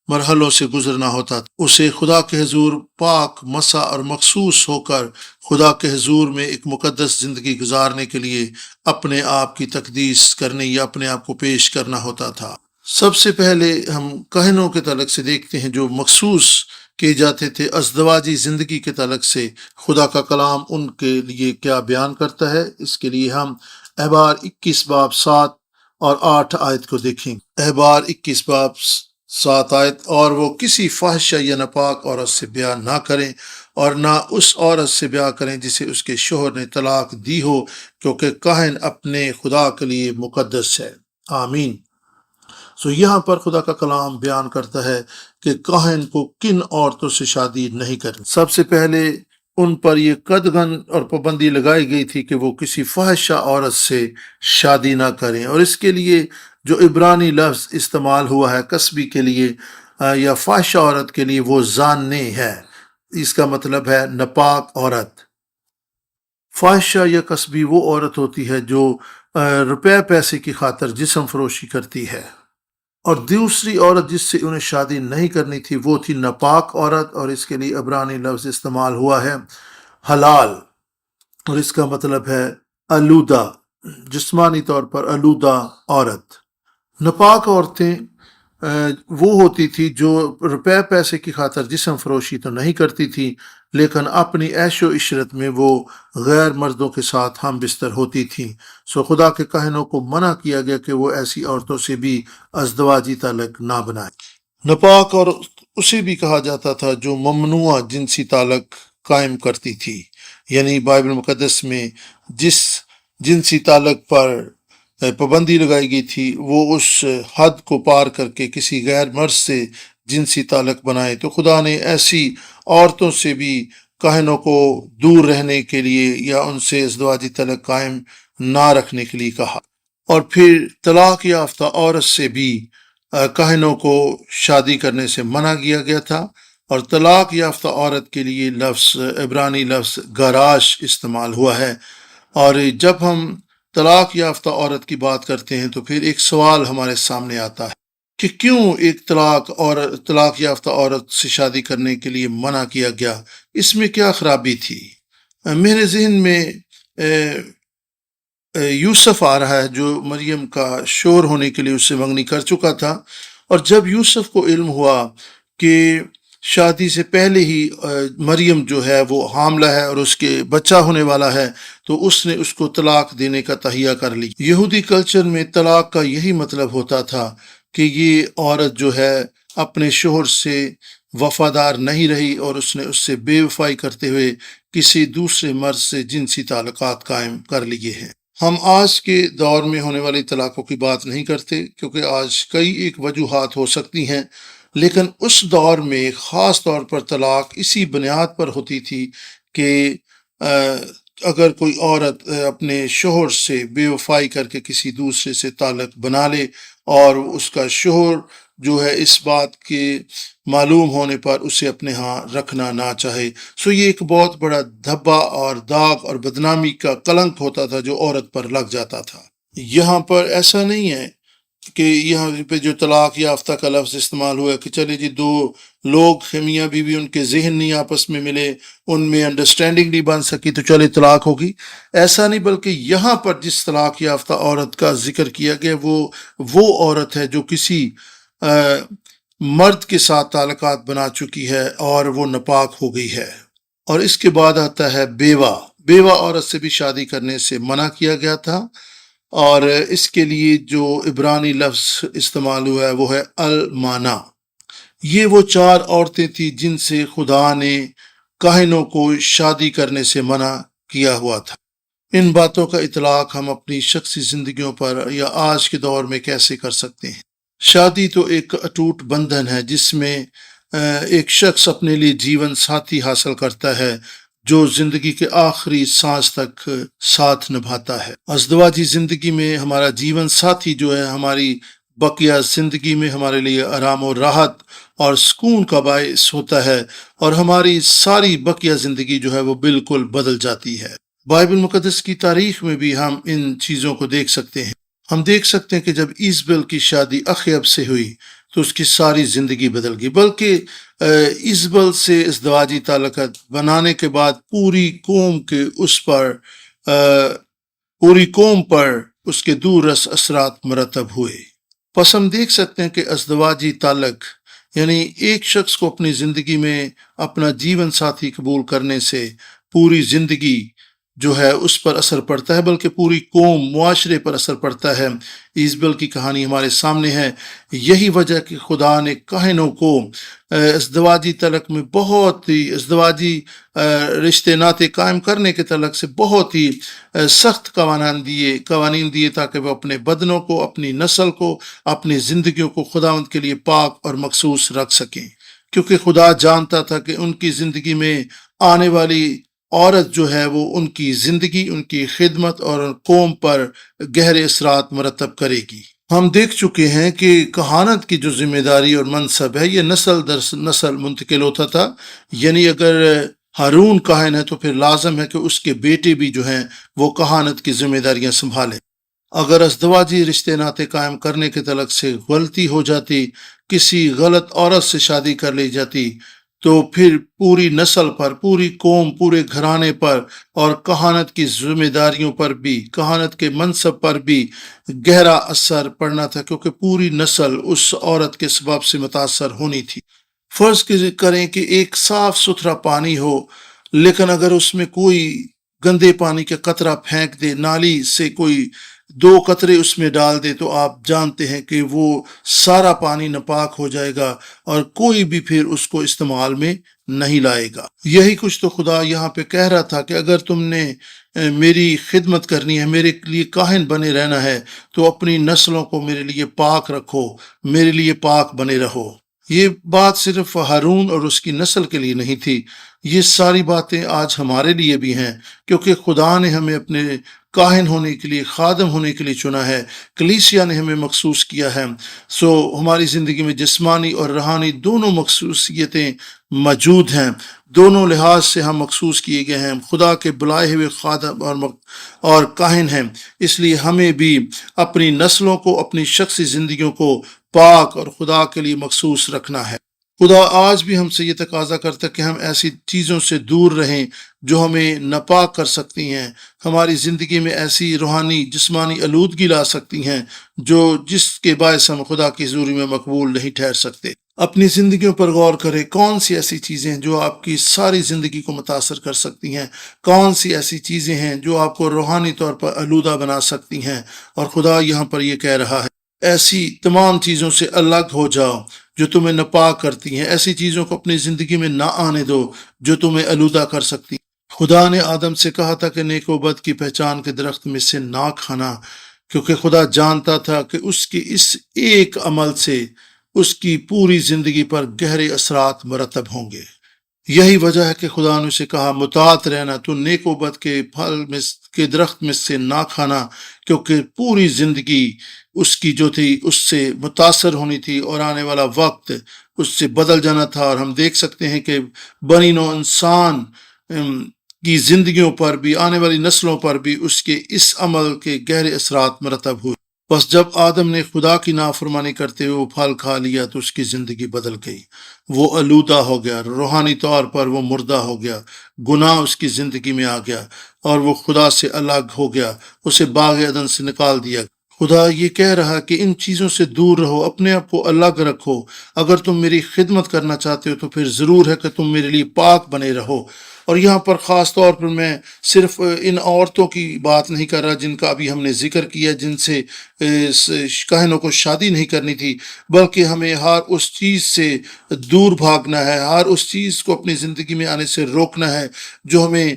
مرحلوں سے گزرنا ہوتا تھا۔ اسے خدا کے حضور پاک، مسح اور مخصوص ہو کر خدا کے حضور میں ایک مقدس زندگی گزارنے کے لیے اپنے آپ کی تقدیس کرنے یا اپنے آپ کو پیش کرنا ہوتا تھا۔ سب سے پہلے ہم کاہنوں کے تعلق سے دیکھتے ہیں جو مخصوص کیے جاتے تھے۔ ازدواجی زندگی کے تعلق سے خدا کا کلام ان کے لیے کیا بیان کرتا ہے، اس کے لیے ہم احبار 21 باب 7 اور 8 آیت کو دیکھیں۔ احبار 21 باب 7 آیت، اور وہ کسی فاحشہ یا ناپاک عورت سے بیاہ نہ کریں، اور نہ اس عورت سے بیاہ کریں جسے اس کے شوہر نے طلاق دی ہو، کیونکہ کاہن اپنے خدا کے لیے مقدس ہے۔ آمین۔ یہاں پر خدا کا کلام بیان کرتا ہے کہ کاہن کو کن عورتوں سے شادی نہیں کرنی۔ سب سے پہلے ان پر یہ قدغن اور پابندی لگائی گئی تھی کہ وہ کسی فاحشہ عورت سے شادی نہ کریں، اور اس کے لیے جو عبرانی لفظ استعمال ہوا ہے کسبی کے لیے یا فاحشہ عورت کے لیے، وہ زانیہ ہے۔ اس کا مطلب ہے ناپاک عورت۔ فاحشہ یا کسبی وہ عورت ہوتی ہے جو روپے پیسے کی خاطر جسم فروشی کرتی ہے۔ اور دوسری عورت جس سے انہیں شادی نہیں کرنی تھی وہ تھی ناپاک عورت، اور اس کے لیے عبرانی لفظ استعمال ہوا ہے حلال، اور اس کا مطلب ہے آلودہ، جسمانی طور پر آلودہ عورت۔ ناپاک عورتیں وہ ہوتی تھی جو روپے پیسے کی خاطر جسم فروشی تو نہیں کرتی تھی، لیکن اپنی عیش و عشرت میں وہ غیر مردوں کے ساتھ ہم بستر ہوتی تھیں۔ سو خدا کے کہنوں کو منع کیا گیا کہ وہ ایسی عورتوں سے بھی ازدواجی تعلق نہ بنائے۔ ناپاک اور اسے بھی کہا جاتا تھا جو ممنوع جنسی تعلق قائم کرتی تھی، یعنی بائبل مقدس میں جس جنسی تعلق پر پابندی لگائی گئی تھی وہ اس حد کو پار کر کے کسی غیر مرد سے جنسی تعلق بنائے، تو خدا نے ایسی عورتوں سے بھی کہنوں کو دور رہنے کے لیے یا ان سے ازدواجی تعلق قائم نہ رکھنے کے لیے کہا۔ اور پھر طلاق یافتہ عورت سے بھی کہنوں کو شادی کرنے سے منع کیا گیا تھا، اور طلاق یافتہ عورت کے لیے عبرانی لفظ گاراش استعمال ہوا ہے۔ اور جب ہم طلاق یافتہ عورت کی بات کرتے ہیں تو پھر ایک سوال ہمارے سامنے آتا ہے کہ کیوں ایک طلاق یافتہ عورت سے شادی کرنے کے لیے منع کیا گیا؟ اس میں کیا خرابی تھی؟ میرے ذہن میں یوسف آ رہا ہے جو مریم کا شوہر ہونے کے لیے اس سے منگنی کر چکا تھا، اور جب یوسف کو علم ہوا کہ شادی سے پہلے ہی مریم جو ہے وہ حاملہ ہے اور اس کے بچہ ہونے والا ہے، تو اس نے اس کو طلاق دینے کا تہیہ کر لی۔ یہودی کلچر میں طلاق کا یہی مطلب ہوتا تھا کہ یہ عورت جو ہے اپنے شوہر سے وفادار نہیں رہی اور اس نے اس سے بے وفائی کرتے ہوئے کسی دوسرے مرد سے جنسی تعلقات قائم کر لیے ہیں۔ ہم آج کے دور میں ہونے والی طلاقوں کی بات نہیں کرتے کیونکہ آج کئی ایک وجوہات ہو سکتی ہیں، لیکن اس دور میں خاص طور پر طلاق اسی بنیاد پر ہوتی تھی کہ اگر کوئی عورت اپنے شوہر سے بے وفائی کر کے کسی دوسرے سے تعلق بنا لے اور اس کا شوہر جو ہے اس بات کے معلوم ہونے پر اسے اپنے ہاں رکھنا نہ چاہے، سو یہ ایک بہت بڑا دھبا اور داغ اور بدنامی کا کلنک ہوتا تھا جو عورت پر لگ جاتا تھا۔ یہاں پر ایسا نہیں ہے کہ یہاں پہ جو طلاق یافتہ کا لفظ استعمال ہوا کہ چلے جی دو لوگ میاں بیوی ان کے ذہن نہیں آپس میں ملے، ان میں انڈرسٹینڈنگ نہیں بن سکی تو چلے طلاق ہوگی، ایسا نہیں، بلکہ یہاں پر جس طلاق یافتہ عورت کا ذکر کیا گیا وہ عورت ہے جو کسی مرد کے ساتھ تعلقات بنا چکی ہے اور وہ ناپاک ہو گئی ہے۔ اور اس کے بعد آتا ہے بیوہ عورت سے بھی شادی کرنے سے منع کیا گیا تھا، اور اس کے لیے جو عبرانی لفظ استعمال ہوا ہے وہ ہے المانا۔ یہ وہ 4 عورتیں تھیں جن سے خدا نے کاہنوں کو شادی کرنے سے منع کیا ہوا تھا۔ ان باتوں کا اطلاق ہم اپنی شخصی زندگیوں پر یا آج کے دور میں کیسے کر سکتے ہیں؟ شادی تو ایک اٹوٹ بندھن ہے جس میں ایک شخص اپنے لیے جیون ساتھی حاصل کرتا ہے جو زندگی کے آخری سانس تک ساتھ نبھاتا ہے۔ ازدواجی زندگی میں ہمارا جیون ساتھی جو ہے ہماری بقیہ زندگی میں ہمارے لیے آرام و راحت اور سکون کا باعث ہوتا ہے، اور ہماری ساری بقیہ زندگی جو ہے وہ بالکل بدل جاتی ہے۔ بائبل مقدس کی تاریخ میں بھی ہم ان چیزوں کو دیکھ سکتے ہیں۔ ہم دیکھ سکتے ہیں کہ جب ایزبل کی شادی اخیب سے ہوئی تو اس کی ساری زندگی بدل گئی، بلکہ ایزبل سے ازدواجی تعلقات بنانے کے بعد پوری قوم پر اس کے دور رس اثرات مرتب ہوئے۔ پس ہم دیکھ سکتے ہیں کہ ازدواجی تعلق یعنی ایک شخص کو اپنی زندگی میں اپنا جیون ساتھی قبول کرنے سے پوری زندگی جو ہے اس پر اثر پڑتا ہے، بلکہ پوری قوم معاشرے پر اثر پڑتا ہے۔ ایزبل کی کہانی ہمارے سامنے ہے۔ یہی وجہ کہ خدا نے کاہنوں کو ازدواجی تعلق میں بہت ہی ازدواجی رشتے ناطے قائم کرنے کے تعلق سے بہت ہی سخت قوانین دیے تاکہ وہ اپنے بدنوں کو، اپنی نسل کو، اپنی زندگیوں کو خداوند کے لیے پاک اور مخصوص رکھ سکیں، کیونکہ خدا جانتا تھا کہ ان کی زندگی میں آنے والی عورت جو ہے وہ ان کی زندگی، ان کی خدمت اور قوم پر گہرے اثرات مرتب کرے گی۔ ہم دیکھ چکے ہیں کہ کہانت کی جو ذمہ داری اور منصب ہے یہ نسل در نسل منتقل ہوتا تھا، یعنی اگر ہارون کاہن ہے تو پھر لازم ہے کہ اس کے بیٹے بھی جو ہیں وہ کہانت کی ذمہ داریاں سنبھالیں۔ اگر ازدواجی رشتے ناطے قائم کرنے کے تعلق سے غلطی ہو جاتی، کسی غلط عورت سے شادی کر لی جاتی، تو پھر پوری نسل پر، پوری قوم، پورے گھرانے پر اور کہانت کی ذمہ داریوں پر بھی، کہانت کے منصب پر بھی گہرا اثر پڑنا تھا، کیونکہ پوری نسل اس عورت کے سبب سے متاثر ہونی تھی۔ فرض کریں کہ ایک صاف ستھرا پانی ہو، لیکن اگر اس میں کوئی گندے پانی کا قطرہ پھینک دے، نالی سے کوئی 2 قطرے اس میں ڈال دے، تو آپ جانتے ہیں کہ وہ سارا پانی ناپاک ہو جائے گا اور کوئی بھی پھر اس کو استعمال میں نہیں لائے گا۔ یہی کچھ تو خدا یہاں پہ کہہ رہا تھا کہ اگر تم نے میری خدمت کرنی ہے، میرے لیے کاہن بنے رہنا ہے، تو اپنی نسلوں کو میرے لیے پاک رکھو، میرے لیے پاک بنے رہو۔ یہ بات صرف ہارون اور اس کی نسل کے لیے نہیں تھی، یہ ساری باتیں آج ہمارے لیے بھی ہیں، کیونکہ خدا نے ہمیں اپنے کاہن ہونے کے لیے، خادم ہونے کے لیے چنا ہے، کلیسیا نے ہمیں مخصوص کیا ہے۔ ہماری زندگی میں جسمانی اور روحانی دونوں مخصوصیتیں موجود ہیں، دونوں لحاظ سے ہم مخصوص کیے گئے ہیں، خدا کے بلائے ہوئے خادم اور کاہن ہیں۔ اس لیے ہمیں بھی اپنی نسلوں کو، اپنی شخصی زندگیوں کو پاک اور خدا کے لیے مخصوص رکھنا ہے۔ خدا آج بھی ہم سے یہ تقاضا کرتا ہے کہ ہم ایسی چیزوں سے دور رہیں جو ہمیں ناپاک کر سکتی ہیں، ہماری زندگی میں ایسی روحانی جسمانی آلودگی لا سکتی ہیں جس کے باعث ہم خدا کی حضوری میں مقبول نہیں ٹھہر سکتے۔ اپنی زندگیوں پر غور کریں، کون سی ایسی چیزیں ہیں جو آپ کی ساری زندگی کو متاثر کر سکتی ہیں، کون سی ایسی چیزیں ہیں جو آپ کو روحانی طور پر آلودہ بنا سکتی ہیں۔ اور خدا یہاں پر یہ کہہ رہا ہے، ایسی تمام چیزوں سے الگ ہو جاؤ جو تمہیں ناپاک کرتی ہیں، ایسی چیزوں کو اپنی زندگی میں نہ آنے دو جو تمہیں آلودہ کر سکتی ہیں۔ خدا نے آدم سے کہا تھا کہ نیک و بد کی پہچان کے درخت میں سے نہ کھانا، کیونکہ خدا جانتا تھا کہ اس کے اس ایک عمل سے اس کی پوری زندگی پر گہرے اثرات مرتب ہوں گے۔ یہی وجہ ہے کہ خدا نے اسے کہا، مطاعت رہنا، تو نیک و بد کے پھل کے درخت میں سے نہ کھانا، کیونکہ پوری زندگی اس کی جو تھی اس سے متاثر ہونی تھی، اور آنے والا وقت اس سے بدل جانا تھا۔ اور ہم دیکھ سکتے ہیں کہ بنی نوع انسان کی زندگیوں پر بھی، آنے والی نسلوں پر بھی اس کے اس عمل کے گہرے اثرات مرتب ہوئے۔ بس جب آدم نے خدا کی نافرمانی کرتے ہوئے وہ پھل کھا لیا تو اس کی زندگی بدل گئی، وہ آلودہ ہو گیا، روحانی طور پر وہ مردہ ہو گیا، گناہ اس کی زندگی میں آ گیا اور وہ خدا سے الگ ہو گیا، اسے باغ عدن سے نکال دیا۔ خدا یہ کہہ رہا کہ ان چیزوں سے دور رہو، اپنے آپ کو الگ رکھو۔ اگر تم میری خدمت کرنا چاہتے ہو تو پھر ضرور ہے کہ تم میرے لیے پاک بنے رہو۔ اور یہاں پر خاص طور پر میں صرف ان عورتوں کی بات نہیں کر رہا جن کا ابھی ہم نے ذکر کیا، جن سے کاہنوں کو شادی نہیں کرنی تھی، بلکہ ہمیں ہر اس چیز سے دور بھاگنا ہے، ہر اس چیز کو اپنی زندگی میں آنے سے روکنا ہے جو ہمیں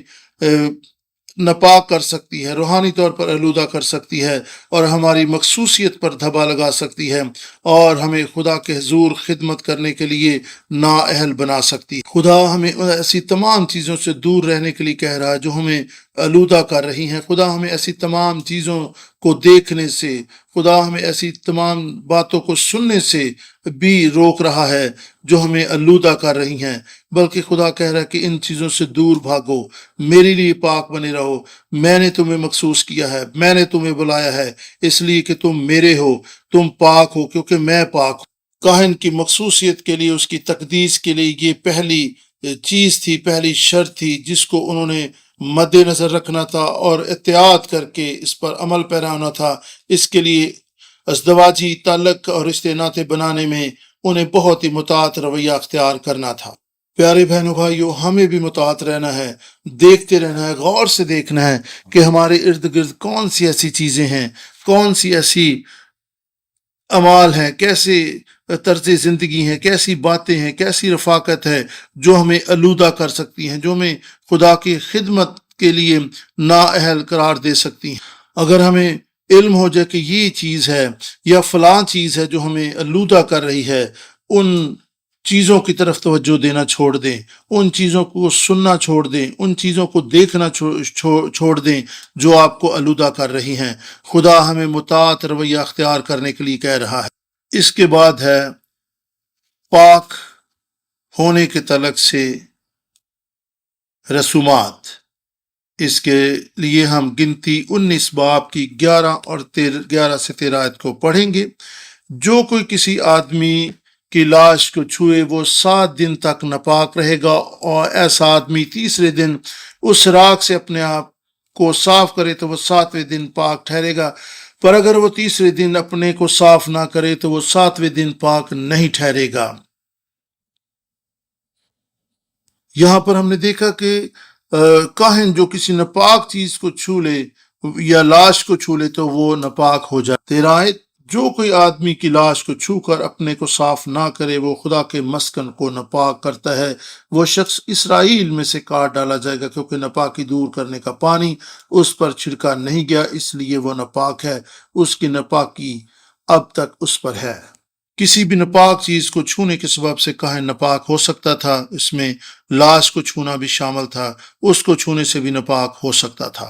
ناپاک کر سکتی ہے، روحانی طور پر آلودہ کر سکتی ہے، اور ہماری مخصوصیت پر دھبا لگا سکتی ہے، اور ہمیں خدا کے حضور خدمت کرنے کے لیے نااہل بنا سکتی ہے۔ خدا ہمیں ایسی تمام چیزوں سے دور رہنے کے لیے کہہ رہا ہے جو ہمیں آلودہ کر رہی ہیں۔ خدا ہمیں ایسی تمام چیزوں کو دیکھنے سے، خدا ہمیں ایسی تمام باتوں کو سننے سے بھی روک رہا ہے جو ہمیں آلودہ کر رہی ہیں، بلکہ خدا کہہ رہا ہے کہ ان چیزوں سے دور بھاگو، میرے لیے پاک بنے رہو۔ میں نے تمہیں مخصوص کیا ہے، میں نے تمہیں بلایا ہے اس لیے کہ تم میرے ہو، تم پاک ہو کیونکہ میں پاک ہوں۔ کاہن کی مخصوصیت کے لیے، اس کی تقدیس کے لیے یہ پہلی چیز تھی، پہلی شرط تھی جس کو انہوں نے مد نظر رکھنا تھا اور احتیاط کر کے اس پر عمل پیرا ہونا تھا۔ اس کے لیے ازدواجی تعلق اور رشتے ناطے بنانے میں انہیں بہت ہی مطاعت رویہ اختیار کرنا تھا۔ پیارے بہنوں بھائیوں، ہمیں بھی مطاعت رہنا ہے، دیکھتے رہنا ہے، غور سے دیکھنا ہے کہ ہمارے ارد گرد کون سی ایسی چیزیں ہیں، کون سی ایسی اعمال ہیں، کیسے طرز زندگی ہیں، کیسی باتیں ہیں، کیسی رفاقت ہے جو ہمیں آلودہ کر سکتی ہیں، جو ہمیں خدا کی خدمت کے لیے نااہل قرار دے سکتی ہیں۔ اگر ہمیں علم ہو جائے کہ یہ چیز ہے یا فلاں چیز ہے جو ہمیں آلودہ کر رہی ہے، ان چیزوں کی طرف توجہ دینا چھوڑ دیں، ان چیزوں کو سننا چھوڑ دیں، ان چیزوں کو دیکھنا چھوڑ دیں جو آپ کو آلودہ کر رہی ہیں۔ خدا ہمیں مطاعت رویہ اختیار کرنے کے لیے کہہ رہا ہے۔ اس کے بعد ہے پاک ہونے کے تعلق سے رسومات۔ اس کے لیے ہم گنتی 19 باب کی 11 سے 13 آیت کو پڑھیں گے۔ جو کوئی کسی آدمی کی لاش کو چھوئے وہ 7 دن تک ناپاک رہے گا، اور ایسا آدمی تیسرے دن اس راکھ سے اپنے آپ کو صاف کرے تو وہ 7ویں دن پاک ٹھہرے گا، پر اگر وہ تیسرے دن اپنے کو صاف نہ کرے تو وہ 7ویں دن پاک نہیں ٹھہرے گا۔ یہاں پر ہم نے دیکھا کہ کاہن جو کسی ناپاک چیز کو چھو لے یا لاش کو چھو لے تو وہ ناپاک ہو جائے۔ 13 آیت، جو کوئی آدمی کی لاش کو چھو کر اپنے کو صاف نہ کرے وہ خدا کے مسکن کو ناپاک کرتا ہے، وہ شخص اسرائیل میں سے کاٹ ڈالا جائے گا، کیونکہ ناپاکی دور کرنے کا پانی اس پر چھڑکا نہیں گیا، اس لیے وہ ناپاک ہے، اس کی ناپاکی اب تک اس پر ہے۔ کسی بھی ناپاک چیز کو چھونے کے سبب سے کاہن ناپاک ہو سکتا تھا، اس میں لاش کو چھونا بھی شامل تھا، اس کو چھونے سے بھی ناپاک ہو سکتا تھا۔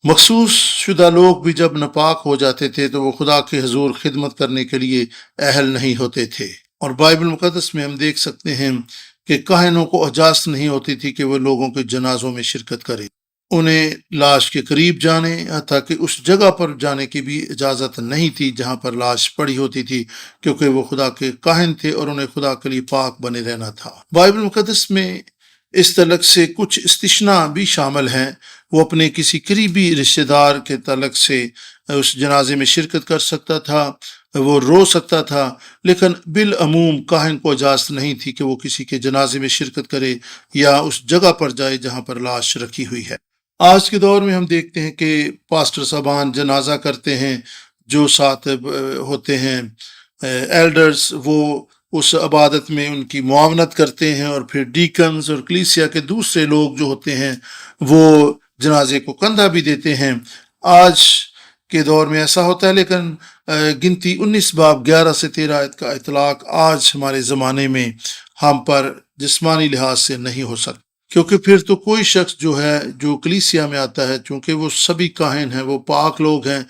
مخصوص شدہ لوگ بھی جب ناپاک ہو جاتے تھے تو وہ خدا کے حضور خدمت کرنے کے لیے اہل نہیں ہوتے تھے، اور بائبل مقدس میں ہم دیکھ سکتے ہیں کہ کاہنوں کو اجازت نہیں ہوتی تھی کہ وہ لوگوں کے جنازوں میں شرکت کرے، انہیں لاش کے قریب جانے حتیٰ کہ اس جگہ پر جانے کی بھی اجازت نہیں تھی جہاں پر لاش پڑی ہوتی تھی، کیونکہ وہ خدا کے کاہن تھے اور انہیں خدا کے لیے پاک بنے رہنا تھا۔ بائبل مقدس میں اس تعلق سے کچھ استثناء بھی شامل ہیں، وہ اپنے کسی قریبی رشتہ دار کے تعلق سے اس جنازے میں شرکت کر سکتا تھا، وہ رو سکتا تھا، لیکن بالعموم کاہن کو اجازت نہیں تھی کہ وہ کسی کے جنازے میں شرکت کرے یا اس جگہ پر جائے جہاں پر لاش رکھی ہوئی ہے۔ آج کے دور میں ہم دیکھتے ہیں کہ پاسٹر صاحبان جنازہ کرتے ہیں، جو ساتھ ہوتے ہیں ایلڈرز، وہ اس عبادت میں ان کی معاونت کرتے ہیں، اور پھر ڈیکنز اور کلیسیا کے دوسرے لوگ جو ہوتے ہیں وہ جنازے کو کندھا بھی دیتے ہیں۔ آج کے دور میں ایسا ہوتا ہے، لیکن گنتی 19 باب 11 سے 13 آیت کا اطلاق آج ہمارے زمانے میں ہم پر جسمانی لحاظ سے نہیں ہو سکتا، کیونکہ پھر تو کوئی شخص جو ہے جو کلیسیا میں آتا ہے، چونکہ وہ سبھی کاہن ہیں، وہ پاک لوگ ہیں،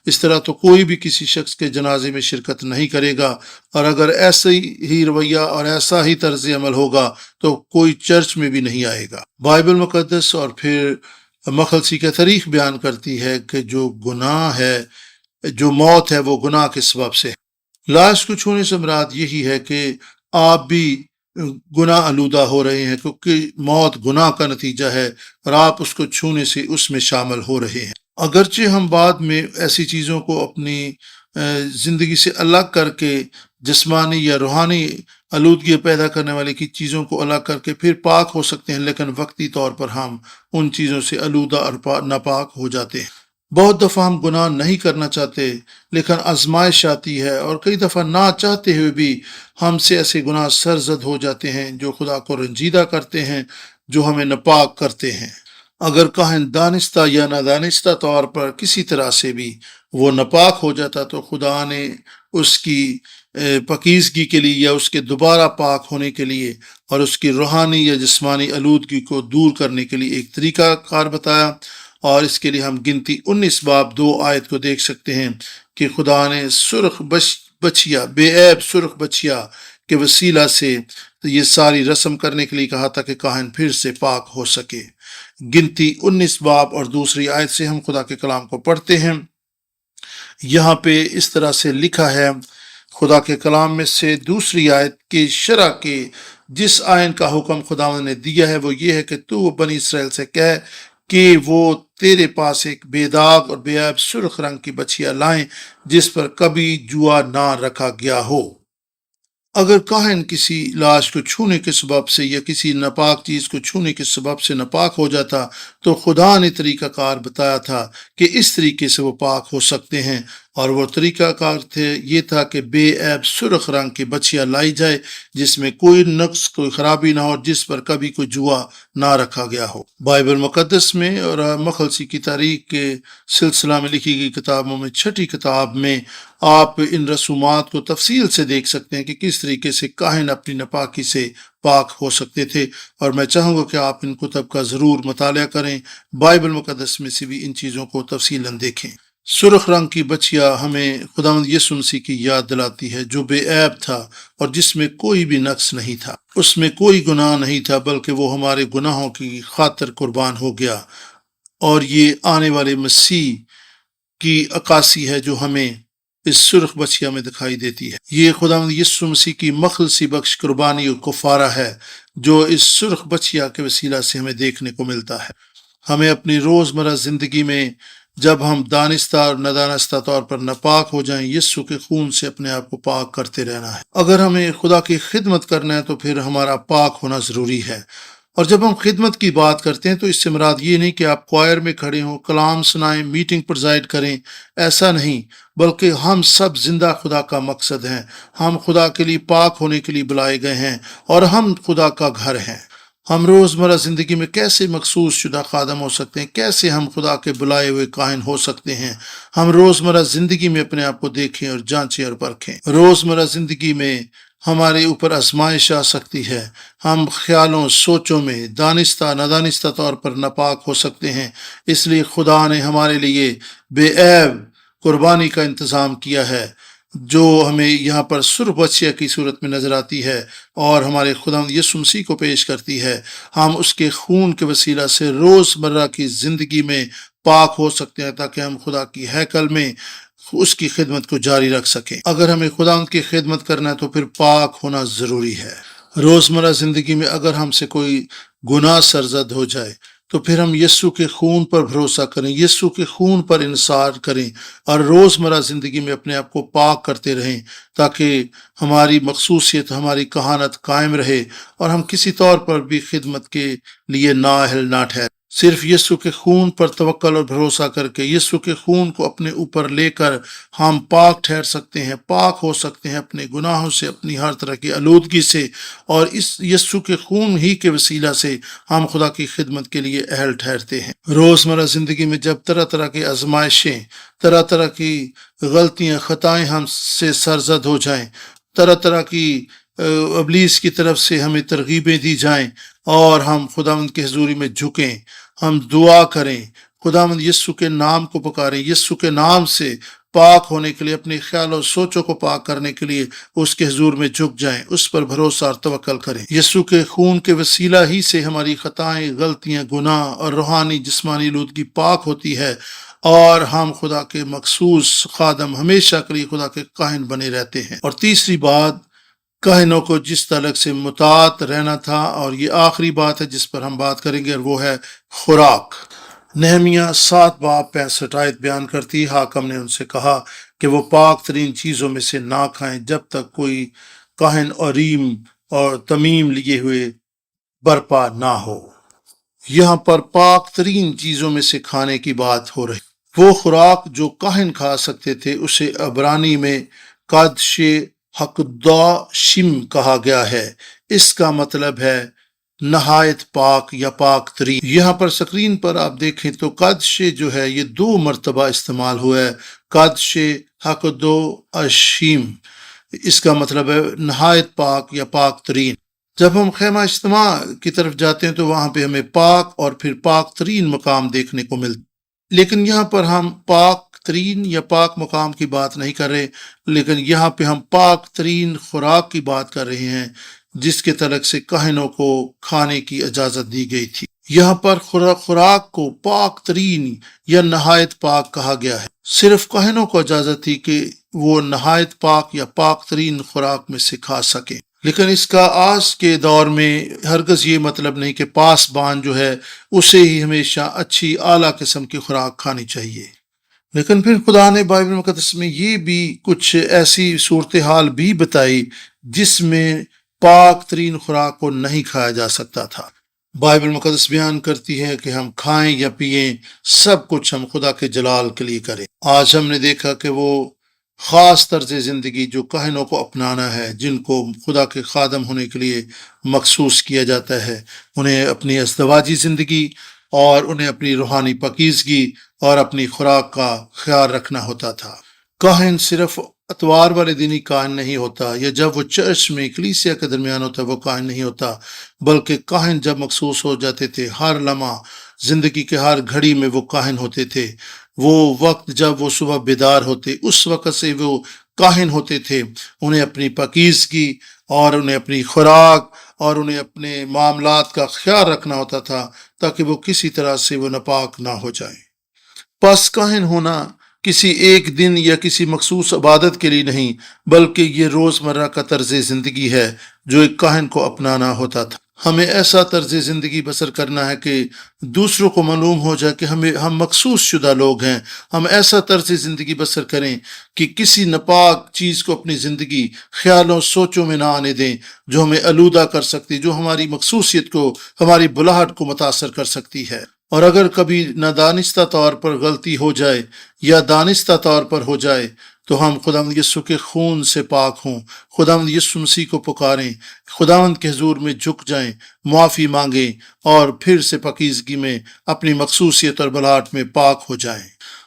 اس طرح تو کوئی بھی کسی شخص کے جنازے میں شرکت نہیں کرے گا، اور اگر ایسا ہی رویہ اور ایسا ہی طرز عمل ہوگا تو کوئی چرچ میں بھی نہیں آئے گا۔ بائبل مقدس اور پھر مخلصی کا تاریخ بیان کرتی ہے کہ جو گناہ ہے، جو موت ہے، وہ گناہ کے سبب سے ہے۔ لاش کو چھونے سے مراد یہی ہے کہ آپ بھی گناہ آلودہ ہو رہے ہیں، کیونکہ موت گناہ کا نتیجہ ہے، اور آپ اس کو چھونے سے اس میں شامل ہو رہے ہیں۔ اگرچہ ہم بعد میں ایسی چیزوں کو اپنی زندگی سے الگ کر کے جسمانی یا روحانی آلودگی پیدا کرنے والی کی چیزوں کو الگ کر کے پھر پاک ہو سکتے ہیں، لیکن وقتی طور پر ہم ان چیزوں سے آلودہ اور ناپاک ہو جاتے ہیں۔ بہت دفعہ ہم گناہ نہیں کرنا چاہتے، لیکن آزمائش آتی ہے، اور کئی دفعہ نہ چاہتے ہوئے بھی ہم سے ایسے گناہ سرزد ہو جاتے ہیں جو خدا کو رنجیدہ کرتے ہیں، جو ہمیں ناپاک کرتے ہیں۔ اگر کاہن دانستہ یا نادانستہ طور پر کسی طرح سے بھی وہ ناپاک ہو جاتا تو خدا نے اس کی پاکیزگی کے لیے یا اس کے دوبارہ پاک ہونے کے لیے اور اس کی روحانی یا جسمانی آلودگی کو دور کرنے کے لیے ایک طریقہ کار بتایا، اور اس کے لیے ہم گنتی 19 باب 2 آیت کو دیکھ سکتے ہیں کہ خدا نے سرخ بچیا، بے عیب سرخ بچیا کے وسیلہ سے یہ ساری رسم کرنے کے لیے کہا تھا کہ کاہن پھر سے پاک ہو سکے۔ گنتی 19 باب اور دوسری آیت سے ہم خدا کے کلام کو پڑھتے ہیں۔ یہاں پہ اس طرح سے لکھا ہے خدا کے کلام میں سے دوسری آیت کے شرح کے جس آئین کا حکم خدا نے دیا ہے وہ یہ ہے کہ تو بنی اسرائیل سے کہہ کہ وہ تیرے پاس ایک بے داغ اور بے عیب سرخ رنگ کی بچھیا لائیں جس پر کبھی جوا نہ رکھا گیا ہو۔ اگر کاہن کسی لاش کو چھونے کے سبب سے یا کسی ناپاک چیز کو چھونے کے سبب سے ناپاک ہو جاتا تو خدا نے طریقہ کار بتایا تھا کہ اس طریقے سے وہ پاک ہو سکتے ہیں، اور وہ طریقہ کار یہ تھا کہ بے عیب سرخ رنگ کی بچھیا لائی جائے جس میں کوئی نقص، کوئی خرابی نہ ہو، جس پر کبھی کوئی جوا نہ رکھا گیا ہو۔ بائبل مقدس میں اور مخلصی کی تاریخ کے سلسلہ میں لکھی گئی کتابوں میں 6 کتاب میں آپ ان رسومات کو تفصیل سے دیکھ سکتے ہیں کہ کس طریقے سے کاہن اپنی ناپاکی سے پاک ہو سکتے تھے، اور میں چاہوں گا کہ آپ ان کتب کا ضرور مطالعہ کریں، بائبل مقدس میں سے بھی ان چیزوں کو تفصیلاً دیکھیں۔ سرخ رنگ کی بچیا ہمیں خداوند یسوع مسیح کی یاد دلاتی ہے، جو بے عیب تھا اور جس میں کوئی بھی نقص نہیں تھا، اس میں کوئی گناہ نہیں تھا، بلکہ وہ ہمارے گناہوں کی خاطر قربان ہو گیا۔ اور یہ آنے والے مسیح کی عکاسی ہے جو ہمیں اس سرخ بچیا میں دکھائی دیتی ہے۔ یہ خداوند یسوع مسیح کی مخلصی بخش قربانی و کفارہ ہے جو اس سرخ بچیا کے وسیلہ سے ہمیں دیکھنے کو ملتا ہے۔ ہمیں اپنی روزمرہ زندگی میں جب ہم دانستہ اور ندانستہ طور پر ناپاک ہو جائیں، یسوع کے خون سے اپنے آپ کو پاک کرتے رہنا ہے۔ اگر ہمیں خدا کی خدمت کرنا ہے تو پھر ہمارا پاک ہونا ضروری ہے۔ اور جب ہم خدمت کی بات کرتے ہیں تو اس سے مراد یہ نہیں کہ آپ کوائر میں کھڑے ہوں، کلام سنائیں، میٹنگ پرزائڈ کریں، ایسا نہیں، بلکہ ہم سب زندہ خدا کا مقصد ہیں۔ ہم خدا کے لیے پاک ہونے کے لیے بلائے گئے ہیں اور ہم خدا کا گھر ہیں۔ ہم روزمرہ زندگی میں کیسے مخصوص شدہ خادم ہو سکتے ہیں، کیسے ہم خدا کے بلائے ہوئے کاہن ہو سکتے ہیں۔ ہم روزمرہ زندگی میں اپنے آپ کو دیکھیں اور جانچیں اور پرکھیں۔ روزمرہ زندگی میں ہمارے اوپر آزمائش آ سکتی ہے، ہم خیالوں سوچوں میں دانستہ نادانستہ طور پر ناپاک ہو سکتے ہیں، اس لیے خدا نے ہمارے لیے بے عیب قربانی کا انتظام کیا ہے جو ہمیں یہاں پر سرخ بچیا کی صورت میں نظر آتی ہے اور ہمارے خداوند یسوع مسیح کو پیش کرتی ہے۔ ہم اس کے خون کے وسیلہ سے روزمرہ کی زندگی میں پاک ہو سکتے ہیں تاکہ ہم خدا کی ہیکل میں اس کی خدمت کو جاری رکھ سکیں۔ اگر ہمیں خداوند کی خدمت کرنا ہے تو پھر پاک ہونا ضروری ہے۔ روزمرہ زندگی میں اگر ہم سے کوئی گناہ سرزد ہو جائے تو پھر ہم یسوع کے خون پر بھروسہ کریں، یسوع کے خون پر انحصار کریں اور روزمرہ زندگی میں اپنے آپ کو پاک کرتے رہیں تاکہ ہماری مخصوصیت، ہماری کہانت قائم رہے اور ہم کسی طور پر بھی خدمت کے لیے نااہل نہ ٹھہریں۔ صرف یسوع کے خون پر توکل اور بھروسہ کر کے، یسوع کے خون کو اپنے اوپر لے کر ہم پاک ٹھہر سکتے ہیں، پاک ہو سکتے ہیں اپنے گناہوں سے، اپنی ہر طرح کی آلودگی سے، اور اس یسوع کے خون ہی کے وسیلہ سے ہم خدا کی خدمت کے لیے اہل ٹھہرتے ہیں۔ روزمرہ زندگی میں جب طرح طرح کی آزمائشیں، طرح طرح کی غلطیاں، خطائیں ہم سے سرزد ہو جائیں، طرح طرح کی ابلیس کی طرف سے ہمیں ترغیبیں دی جائیں اور ہم خداوند کی حضوری میں جھکیں، ہم دعا کریں، خداوند یسوع کے نام کو پکاریں، یسوع کے نام سے پاک ہونے کے لیے، اپنے خیال اور سوچوں کو پاک کرنے کے لیے اس کے حضور میں جھک جائیں، اس پر بھروسہ اور توکل کریں۔ یسوع کے خون کے وسیلہ ہی سے ہماری خطائیں، غلطیاں، گناہ اور روحانی جسمانی آلودگی پاک ہوتی ہے اور ہم خدا کے مخصوص خادم، ہمیشہ کے لیے خدا کے کاہن بنے رہتے ہیں۔ اور تیسری بات، کاہنوں کو جس طرح سے مطاعت رہنا تھا، اور یہ آخری بات ہے جس پر ہم بات کریں گے، اور وہ ہے خوراک۔ نہمیہ 7 باب 65 آیت بیان کرتی، حاکم نے ان سے کہا کہ وہ پاک ترین چیزوں میں سے نہ کھائیں جب تک کوئی کاہن عریم اور تمیم لیے ہوئے برپا نہ ہو۔ یہاں پر پاک ترین چیزوں میں سے کھانے کی بات ہو رہی۔ وہ خوراک جو کاہن کھا سکتے تھے اسے عبرانی میں قادش حقداشم کہا گیا ہے۔ اس کا مطلب ہے نہایت پاک یا پاک ترین۔ یہاں پر سکرین پر آپ دیکھیں تو قادش جو ہے یہ 2 مرتبہ استعمال ہوا ہے، قادش حقداشم، اس کا مطلب ہے نہایت پاک یا پاک ترین۔ جب ہم خیمہ اجتماع کی طرف جاتے ہیں تو وہاں پہ ہمیں پاک اور پھر پاک ترین مقام دیکھنے کو ملتا، لیکن یہاں پر ہم پاک ترین یا پاک مقام کی بات نہیں کر رہے، لیکن یہاں پہ ہم پاک ترین خوراک کی بات کر رہے ہیں جس کے تعلق سے کاہنوں کو کھانے کی اجازت دی گئی تھی۔ یہاں پر خوراک کو پاک ترین یا نہایت پاک کہا گیا ہے۔ صرف کاہنوں کو اجازت تھی کہ وہ نہایت پاک یا پاک ترین خوراک میں سے کھا سکیں، لیکن اس کا آج کے دور میں ہرگز یہ مطلب نہیں کہ پاسبان جو ہے اسے ہی ہمیشہ اچھی اعلیٰ قسم کی خوراک کھانی چاہیے۔ لیکن پھر خدا نے بائبل مقدس میں یہ بھی کچھ ایسی صورتحال بھی بتائی جس میں پاک ترین خوراک کو نہیں کھایا جا سکتا تھا۔ بائبل مقدس بیان کرتی ہے کہ ہم کھائیں یا پئیں، سب کچھ ہم خدا کے جلال کے لیے کریں۔ آج ہم نے دیکھا کہ وہ خاص طرز زندگی جو کاہنوں کو اپنانا ہے، جن کو خدا کے خادم ہونے کے لیے مخصوص کیا جاتا ہے، انہیں اپنی ازدواجی زندگی اور انہیں اپنی روحانی پاکیزگی اور اپنی خوراک کا خیال رکھنا ہوتا تھا۔ کاہن صرف اتوار والے دن ہی کاہن نہیں ہوتا، یا جب وہ چرچ میں کلیسیا کے درمیان ہوتا وہ کاہن نہیں ہوتا، بلکہ کاہن جب مخصوص ہو جاتے تھے، ہر لمحہ زندگی کے ہر گھڑی میں وہ کاہن ہوتے تھے۔ وہ وقت جب وہ صبح بیدار ہوتے اس وقت سے وہ کاہن ہوتے تھے، انہیں اپنی پاکیزگی اور انہیں اپنی خوراک اور انہیں اپنے معاملات کا خیال رکھنا ہوتا تھا تاکہ وہ کسی طرح سے وہ ناپاک نہ ہو جائیں۔ پس کاہن ہونا کسی ایک دن یا کسی مخصوص عبادت کے لیے نہیں، بلکہ یہ روزمرہ کا طرز زندگی ہے جو ایک کاہن کو اپنانا ہوتا تھا۔ ہمیں ایسا طرز زندگی بسر کرنا ہے کہ دوسروں کو معلوم ہو جائے کہ ہم مخصوص شدہ لوگ ہیں۔ ہم ایسا طرز زندگی بسر کریں کہ کسی ناپاک چیز کو اپنی زندگی، خیالوں، سوچوں میں نہ آنے دیں جو ہمیں آلودہ کر سکتی، جو ہماری مخصوصیت کو، ہماری بلاہٹ کو متاثر کر سکتی ہے۔ اور اگر کبھی نادانستہ طور پر غلطی ہو جائے یا دانستہ طور پر ہو جائے تو ہم خداوند یسوع کے خون سے پاک ہوں، خداوند یسوع مسیح کو پکاریں، خداوند کے حضور میں جھک جائیں، معافی مانگیں اور پھر سے پاکیزگی میں اپنی مخصوصیت اور بلاہٹ میں پاک ہو جائیں۔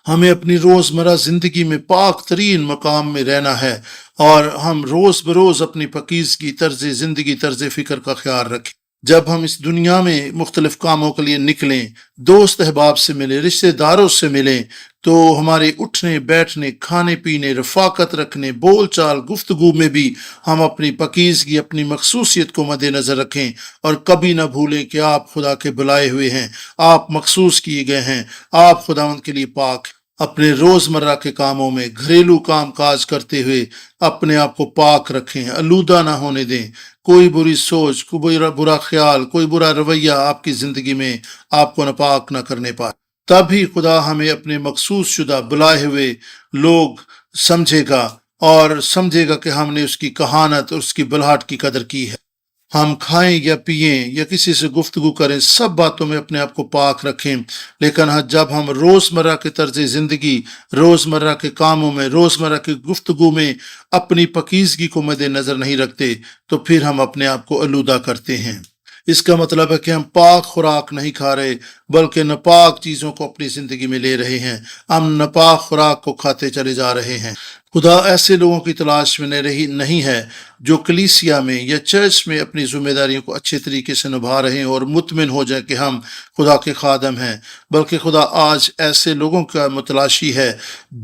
ہمیں اپنی روزمرہ زندگی میں پاک ترین مقام میں رہنا ہے اور ہم روز بروز اپنی پاکیزگی، طرز زندگی، طرز فکر کا خیال رکھیں۔ جب ہم اس دنیا میں مختلف کاموں کے لیے نکلیں، دوست احباب سے ملیں، رشتہ داروں سے ملیں، تو ہمارے اٹھنے، بیٹھنے، کھانے پینے، رفاقت رکھنے، بول چال، گفتگو میں بھی ہم اپنی پاکیزگی، اپنی مخصوصیت کو مد نظر رکھیں اور کبھی نہ بھولیں کہ آپ خدا کے بلائے ہوئے ہیں، آپ مخصوص کیے گئے ہیں، آپ خداوند کے لیے پاک ہیں۔ اپنے روزمرہ کے کاموں میں، گھریلو کام کاج کرتے ہوئے اپنے آپ کو پاک رکھیں، آلودہ نہ ہونے دیں۔ کوئی بری سوچ، کوئی برا خیال، کوئی برا رویہ آپ کی زندگی میں آپ کو ناپاک نہ کرنے پائے۔ تب ہی خدا ہمیں اپنے مخصوص شدہ بلائے ہوئے لوگ سمجھے گا اور سمجھے گا کہ ہم نے اس کی کہانت اور اس کی بلاہٹ کی قدر کی ہے۔ ہم کھائیں یا پئیں یا کسی سے گفتگو کریں، سب باتوں میں اپنے آپ کو پاک رکھیں، لیکن جب ہم روزمرہ کے طرز زندگی، روزمرہ کے کاموں میں، روزمرہ کی گفتگو میں اپنی پاکیزگی کو مد نظر نہیں رکھتے تو پھر ہم اپنے آپ کو آلودہ کرتے ہیں۔ اس کا مطلب ہے کہ ہم پاک خوراک نہیں کھا رہے بلکہ ناپاک چیزوں کو اپنی زندگی میں لے رہے ہیں۔ ہم ناپاک خوراک کو کھاتے چلے جا رہے ہیں۔ خدا ایسے لوگوں کی تلاش میں نہیں ہے جو کلیسیا میں یا چرچ میں اپنی ذمہ داریوں کو اچھے طریقے سے نبھا رہے ہیں اور مطمئن ہو جائے کہ ہم خدا کے خادم ہیں، بلکہ خدا آج ایسے لوگوں کا متلاشی ہے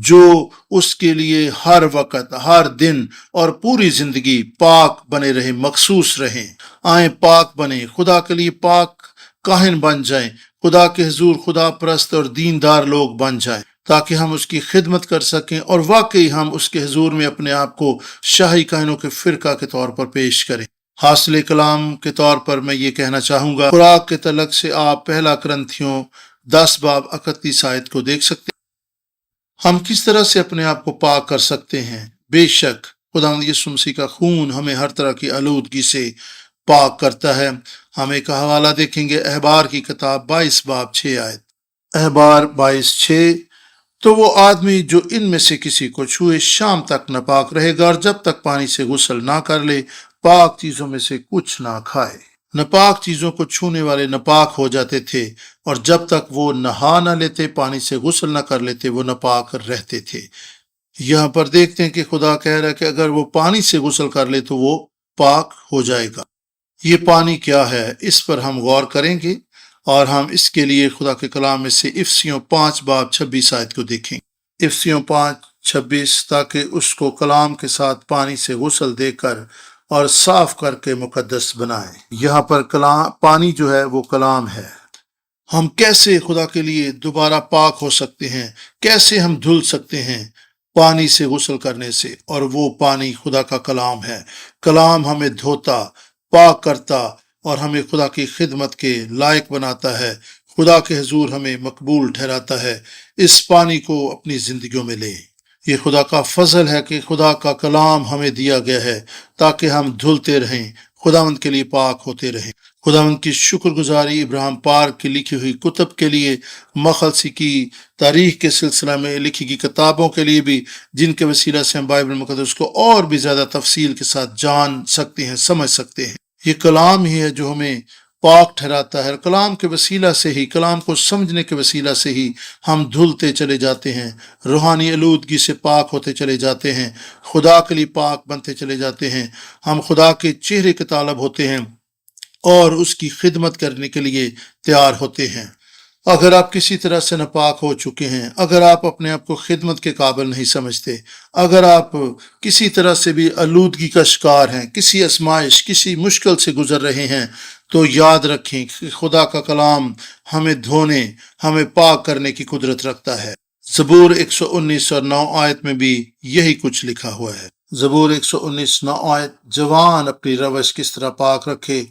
جو اس کے لیے ہر وقت، ہر دن اور پوری زندگی پاک بنے رہیں، مخصوص رہیں۔ آئیں پاک بنیں، خدا کے لیے پاک کاہن بن جائیں، خدا کے حضور خدا پرست اور دیندار لوگ بن جائیں تاکہ ہم اس کی خدمت کر سکیں اور واقعی ہم اس کے حضور میں اپنے آپ کو شاہی کاہنوں کے فرقہ کے طور پر پیش کریں۔ حاصل کلام کے طور پر میں یہ کہنا چاہوں گا، خوراک کے تعلق سے آپ پہلا کرنتھیوں 10 باب 31 آیت کو دیکھ سکتے ہیں۔ ہم کس طرح سے اپنے آپ کو پاک کر سکتے ہیں؟ بے شک خداوند یسوع مسیح کا خون ہمیں ہر طرح کی آلودگی سے پاک کرتا ہے۔ ہم ایک حوالہ دیکھیں گے، احبار کی کتاب 22 باب 6 آیت، احبار 22:6۔ تو وہ آدمی جو ان میں سے کسی کو چھوئے شام تک ناپاک رہے گا، اور جب تک پانی سے غسل نہ کر لے پاک چیزوں میں سے کچھ نہ کھائے۔ ناپاک چیزوں کو چھونے والے ناپاک ہو جاتے تھے، اور جب تک وہ نہا نہ لیتے، پانی سے غسل نہ کر لیتے، وہ ناپاک رہتے تھے۔ یہاں پر دیکھتے ہیں کہ خدا کہہ رہا ہے کہ اگر وہ پانی سے غسل کر لے تو وہ پاک ہو جائے گا۔ یہ پانی کیا ہے، اس پر ہم غور کریں گے، اور ہم اس کے لیے خدا کے کلام میں سے افسیوں 5 باب 26 آیت کو دیکھیں۔ افسیوں 5:26، تاکہ اس کو کلام کے ساتھ پانی سے غسل دے کر اور صاف کر کے مقدس بنائیں۔ یہاں پر پانی جو ہے وہ کلام ہے۔ ہم کیسے خدا کے لیے دوبارہ پاک ہو سکتے ہیں؟ کیسے ہم دھل سکتے ہیں؟ پانی سے غسل کرنے سے، اور وہ پانی خدا کا کلام ہے۔ کلام ہمیں دھوتا، پاک کرتا اور ہمیں خدا کی خدمت کے لائق بناتا ہے، خدا کے حضور ہمیں مقبول ٹھہراتا ہے۔ اس پانی کو اپنی زندگیوں میں لیں۔ یہ خدا کا فضل ہے کہ خدا کا کلام ہمیں دیا گیا ہے تاکہ ہم دھلتے رہیں، خداوند کے لیے پاک ہوتے رہیں۔ خداوند کی شکر گزاری ابراہیم پاک کی لکھی ہوئی کتب کے لیے، مخلصی کی تاریخ کے سلسلہ میں لکھی گئی کتابوں کے لیے بھی، جن کے وسیلہ سے ہم بائبل مقدس کو اور بھی زیادہ تفصیل کے ساتھ جان سکتے ہیں، سمجھ سکتے ہیں۔ یہ کلام ہی ہے جو ہمیں پاک ٹھہراتا ہے۔ کلام کے وسیلہ سے ہی، کلام کو سمجھنے کے وسیلہ سے ہی ہم دھلتے چلے جاتے ہیں، روحانی آلودگی سے پاک ہوتے چلے جاتے ہیں، خدا کے لیے پاک بنتے چلے جاتے ہیں۔ ہم خدا کے چہرے کے طالب ہوتے ہیں اور اس کی خدمت کرنے کے لیے تیار ہوتے ہیں۔ اگر آپ کسی طرح سے ناپاک ہو چکے ہیں، اگر آپ اپنے آپ کو خدمت کے قابل نہیں سمجھتے، اگر آپ کسی طرح سے بھی آلودگی کا شکار ہیں، کسی آزمائش، کسی مشکل سے گزر رہے ہیں، تو یاد رکھیں کہ خدا کا کلام ہمیں دھونے، ہمیں پاک کرنے کی قدرت رکھتا ہے۔ زبور 119 اور 9 آیت میں بھی یہی کچھ لکھا ہوا ہے۔ زبور 119 9 آیت: جوان اپنی روش کس طرح پاک رکھے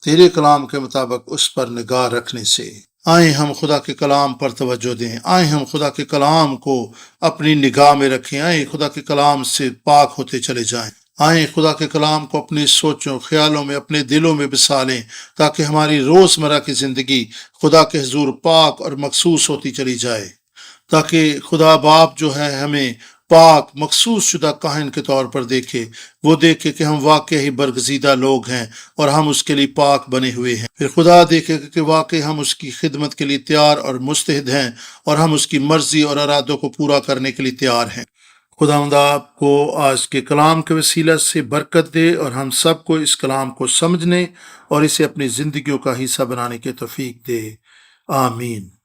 تیرے کلام کے مطابق اس پر نگاہ رکھنے سے۔ آئیں ہم خدا کے کلام پر توجہ دیں، آئیں ہم خدا کے کلام کو اپنی نگاہ میں رکھیں، آئیں خدا کے کلام سے پاک ہوتے چلے جائیں، آئیں خدا کے کلام کو اپنی سوچوں، خیالوں میں، اپنے دلوں میں بسا لیں، تاکہ ہماری روزمرہ کی زندگی خدا کے حضور پاک اور مخصوص ہوتی چلی جائے، تاکہ خدا باپ جو ہے ہمیں پاک مخصوص شدہ کاہن کے طور پر دیکھے، وہ دیکھے کہ ہم واقعی ہی برگزیدہ لوگ ہیں اور ہم اس کے لیے پاک بنے ہوئے ہیں۔ پھر خدا دیکھے کہ واقعی ہم اس کی خدمت کے لیے تیار اور مستعد ہیں اور ہم اس کی مرضی اور ارادوں کو پورا کرنے کے لیے تیار ہیں۔ خداوند آپ کو آج کے کلام کے وسیلہ سے برکت دے اور ہم سب کو اس کلام کو سمجھنے اور اسے اپنی زندگیوں کا حصہ بنانے کی توفیق دے۔ آمین۔